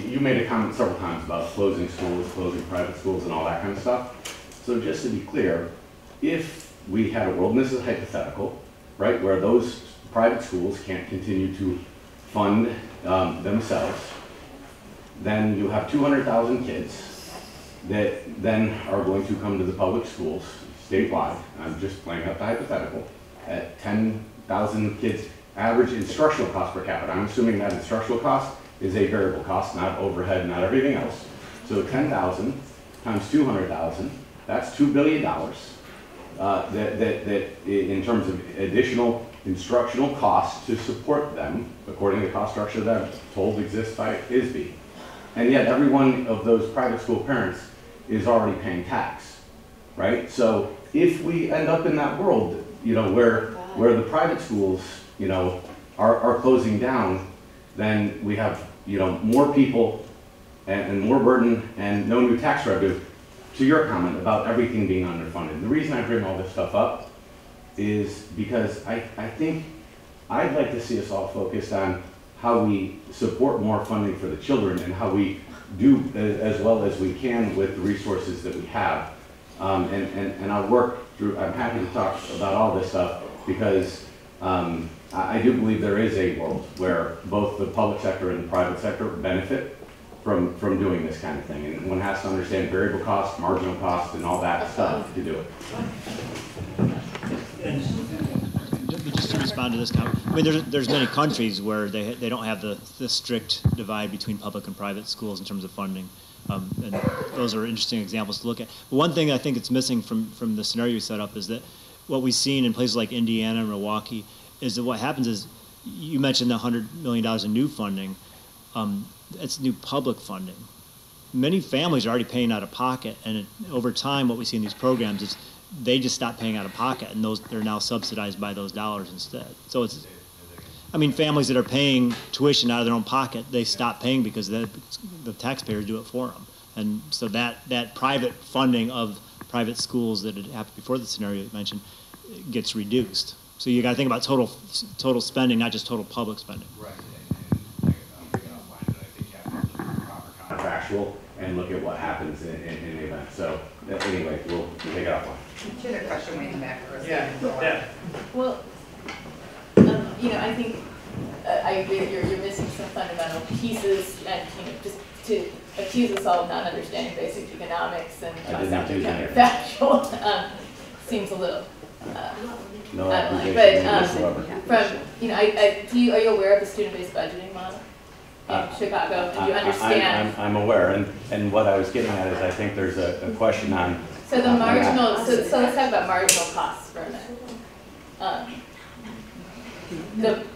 you made a comment several times about closing schools, closing private schools, and all that kind of stuff. So just to be clear, if we had a world, and this is hypothetical, right, where those private schools can't continue to fund themselves, then you have 200,000 kids that then are going to come to the public schools statewide. I'm just playing out the hypothetical at 10,000 kids average instructional cost per capita. I'm assuming that instructional cost is a variable cost, not overhead, not everything else. So 10,000 times 200,000, that's $2 billion. That in terms of additional instructional costs to support them, according to the cost structure that I'm told exists by ISB. And yet every one of those private school parents is already paying tax, right? So if we end up in that world, you know, where the private schools, you know, are closing down, then we have, you know, more people and more burden and no new tax revenue. To your comment about everything being underfunded, the reason I bring all this stuff up is because I think I'd like to see us all focused on how we support more funding for the children and how we do as well as we can with the resources that we have. And I'll work through, I'm happy to talk about all this stuff because I do believe there is a world where both the public sector and the private sector benefit from doing this kind of thing. And one has to understand variable cost, marginal cost, and all that stuff to do it. And just to respond to this comment, I mean, there's many countries where they don't have the strict divide between public and private schools in terms of funding. And those are interesting examples to look at. But one thing I think it's missing from the scenario you set up is that what we've seen in places like Indiana and Milwaukee is that what happens is, you mentioned the $100 million in new funding. It's new public funding. Many families are already paying out of pocket, and over time what we see in these programs is they just stop paying out of pocket, and they're now subsidized by those dollars instead. So it's, I mean, families that are paying tuition out of their own pocket, they stop paying because the taxpayers do it for them. And so that private funding of private schools that had happened before the scenario you mentioned gets reduced. So you got to think about total spending, not just total public spending. Right. And I'm picking up line, but I think you have to look at the proper counterfactual and look at what happens in the event. So anyway, we'll take it offline. To the question way in the back. Yeah. Well, you know, I think I agree that you're missing some fundamental pieces, and you know, just to accuse us all of not understanding basic economics and concept of counterfactual seems a little. No but from, you know, are you aware of the student-based budgeting model in Chicago? Do you understand? I'm aware, and what I was getting at is I think there's a question on. So the marginal. So let's talk about marginal costs for a minute.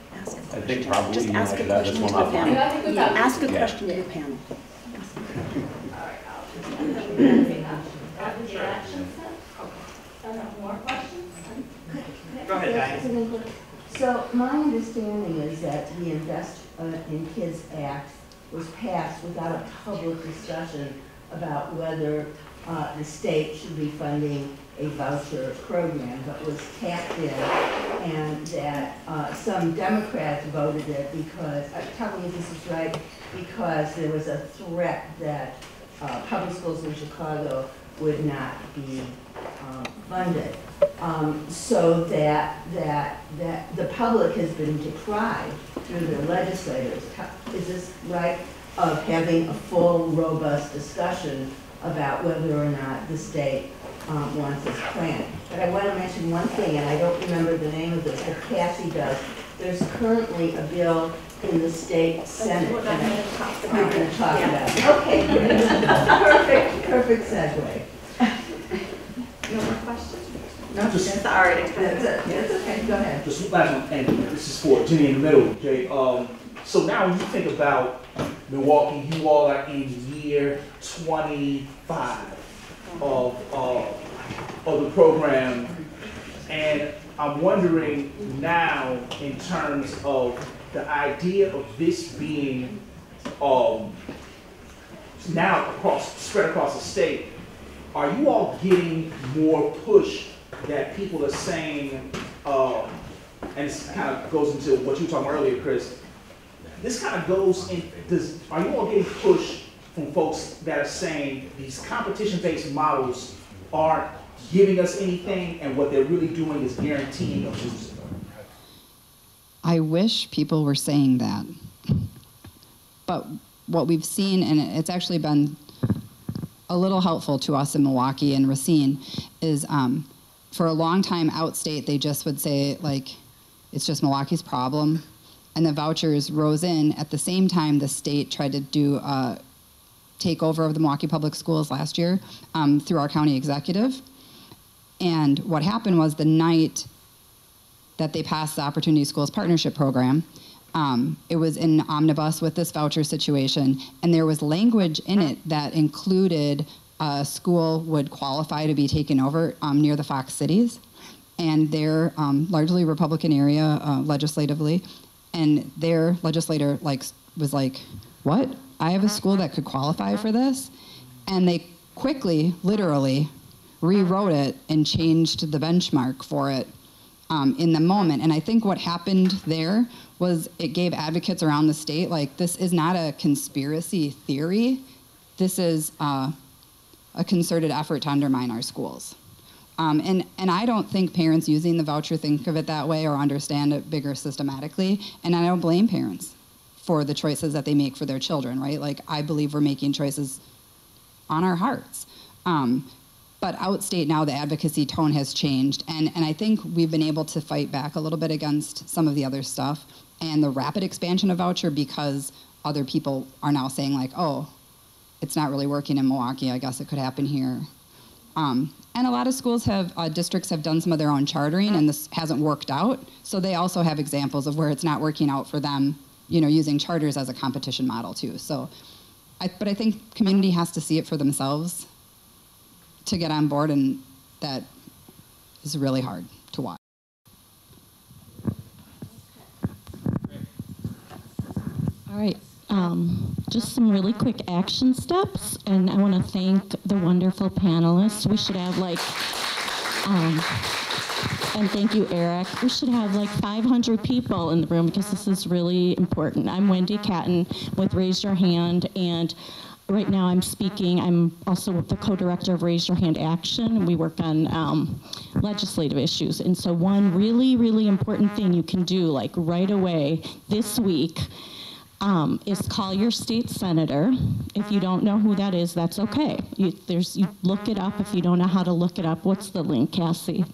I think probably just you ask might a have this question one to the offline. panel. Ask a question to the panel. More questions? Go ahead, Diane. So my understanding is that the Invest in Kids Act was passed without a public discussion about whether the state should be funding a voucher program, but was tapped in, and that some Democrats voted it because, tell me if this is right, because there was a threat that public schools in Chicago would not be funded. So that the public has been deprived through their legislators, is this right, of having a full, robust discussion about whether or not the state wants this plan. But I want to mention one thing, and I don't remember the name of this, but Cassie does. There's currently a bill in the state Senate. We're going to talk about it. Okay, perfect segue. No more questions? No, just sorry. That's okay. Go ahead. Just last one, and this is for Jenny in the middle, okay? So now when you think about Milwaukee, you all are in year 25 of the program, and I'm wondering now in terms of the idea of this being now spread across the state. Are you all getting more push that people are saying, and this kind of goes into what you were talking about earlier, Chris. This kind of goes in, are you all getting pushed from folks that are saying these competition-based models aren't giving us anything, and what they're really doing is guaranteeing a losing? I wish people were saying that. But what we've seen, and it's actually been a little helpful to us in Milwaukee and Racine, is for a long time outstate, they just would say, like, it's just Milwaukee's problem. And the vouchers rose in at the same time the state tried to do a takeover of the Milwaukee Public Schools last year through our county executive. And what happened was the night that they passed the Opportunity Schools Partnership Program, it was in omnibus with this voucher situation, and there was language in it that included a school would qualify to be taken over near the Fox cities, and they're largely Republican area legislatively, and their legislator was like, what? I have a school that could qualify for this? And they quickly, literally, rewrote it and changed the benchmark for it in the moment. And I think what happened there was it gave advocates around the state, like, this is not a conspiracy theory. This is a concerted effort to undermine our schools. And I don't think parents using the voucher think of it that way or understand it bigger systematically. And I don't blame parents for the choices that they make for their children, right? Like, I believe we're making choices on our hearts. But outstate now, the advocacy tone has changed. And I think we've been able to fight back a little bit against some of the other stuff and the rapid expansion of voucher because other people are now saying, like, oh, it's not really working in Milwaukee. I guess it could happen here. And a lot of schools districts have done some of their own chartering, and this hasn't worked out. So they also have examples of where it's not working out for them, using charters as a competition model too. So, but I think community has to see it for themselves to get on board, and that is really hard to watch. All right, just some really quick action steps, and I want to thank the wonderful panelists. We should have and thank you, Eric. We should have 500 people in the room because this is really important. I'm Wendy Catton with Raise Your Hand, and right now I'm speaking. I'm also the co-director of Raise Your Hand Action. We work on legislative issues. And so one really, really important thing you can do right away this week is call your state senator. If you don't know who that is, that's okay. You look it up. If you don't know how to look it up, what's the link, Cassie?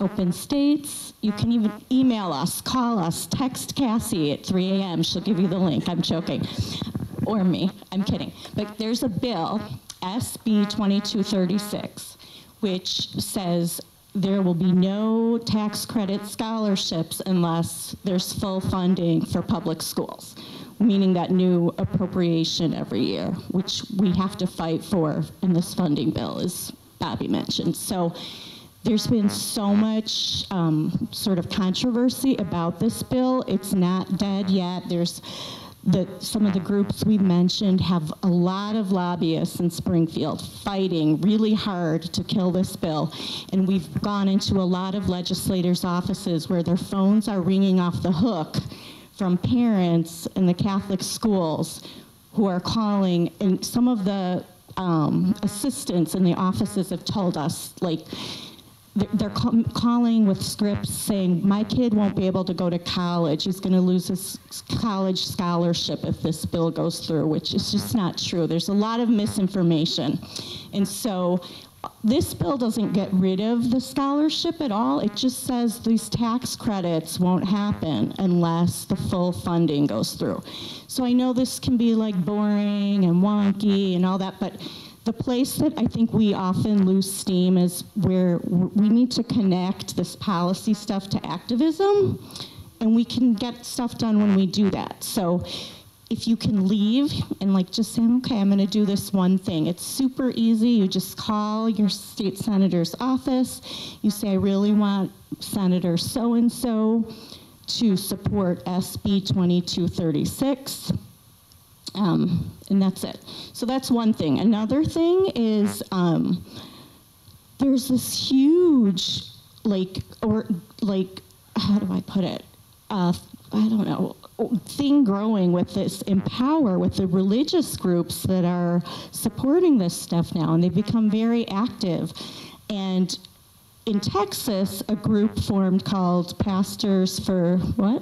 Open States. You can even email us, call us, text Cassie at 3 a.m. She'll give you the link. I'm joking. Or me, I'm kidding. But there's a bill, SB1947, which says there will be no tax credit scholarships unless there's full funding for public schools, meaning that new appropriation every year, which we have to fight for in this funding bill, as Bobby mentioned. So there's been so much sort of controversy about this bill. It's not dead yet. Some of the groups we mentioned have a lot of lobbyists in Springfield fighting really hard to kill this bill. And we've gone into a lot of legislators' offices where their phones are ringing off the hook from parents in the Catholic schools who are calling, and some of the assistants in the offices have told us, they're calling with scripts saying, my kid won't be able to go to college. He's going to lose his college scholarship if this bill goes through, which is just not true. There's a lot of misinformation. And so this bill doesn't get rid of the scholarship at all. It just says these tax credits won't happen unless the full funding goes through. So I know this can be boring and wonky and all that, but the place that I think we often lose steam is where we need to connect this policy stuff to activism, and we can get stuff done when we do that. So if you can leave and just say, okay, I'm gonna do this one thing. It's super easy. You just call your state senator's office. You say, I really want Senator so-and-so to support SB 2236. And that's it. So that's one thing. Another thing is there's this huge how do I put it? I don't know, thing growing with this Empower, with the religious groups that are supporting this stuff now, and they've become very active. And in Texas, a group formed called Pastors for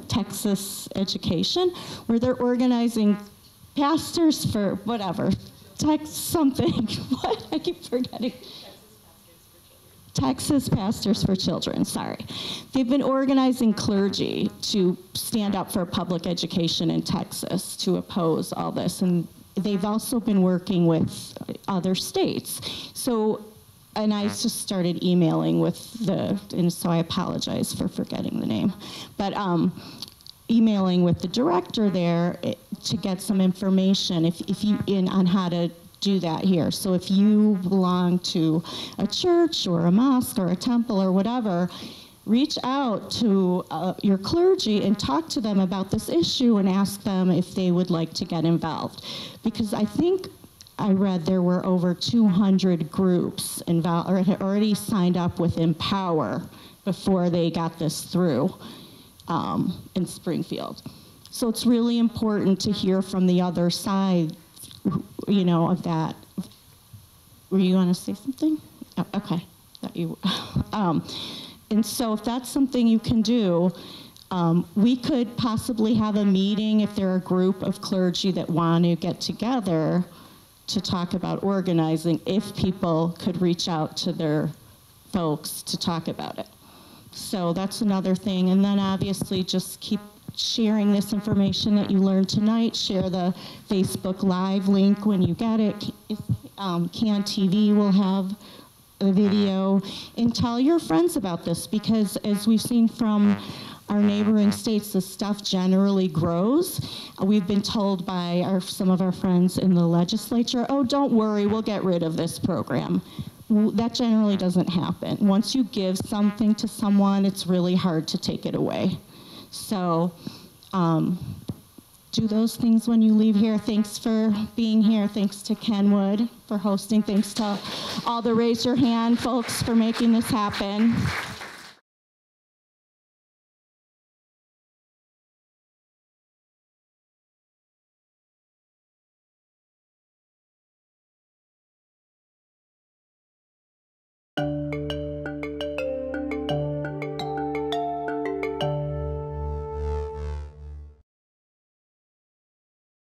Texas Education, where they're organizing pastors for whatever, something. What? I keep forgetting. Texas Pastors for Children, sorry. They've been organizing clergy to stand up for public education in Texas to oppose all this. And they've also been working with other states. So, and I just started emailing with and so I apologize for forgetting the name, but emailing with the director there to get some information on how to do that here. So if you belong to a church or a mosque or a temple or whatever, reach out to your clergy and talk to them about this issue and ask them if they would like to get involved. Because I think I read there were over 200 groups involved or had already signed up with Empower before they got this through in Springfield. So it's really important to hear from the other side, you know, of that. Were you going to say something? Oh, okay. And so if that's something you can do, we could possibly have a meeting if there are a group of clergy that want to get together to talk about organizing, if people could reach out to their folks to talk about it. So that's another thing. And then obviously just keep sharing this information that you learned tonight. Share the Facebook Live link when you get it. CAN TV will have a video. And tell your friends about this, because as we've seen from our neighboring states, this stuff generally grows. We've been told by some of our friends in the legislature, oh, don't worry, we'll get rid of this program. That generally doesn't happen. Once you give something to someone, it's really hard to take it away. So do those things when you leave here. Thanks for being here. Thanks to Kenwood for hosting. Thanks to all the raise your hand folks for making this happen.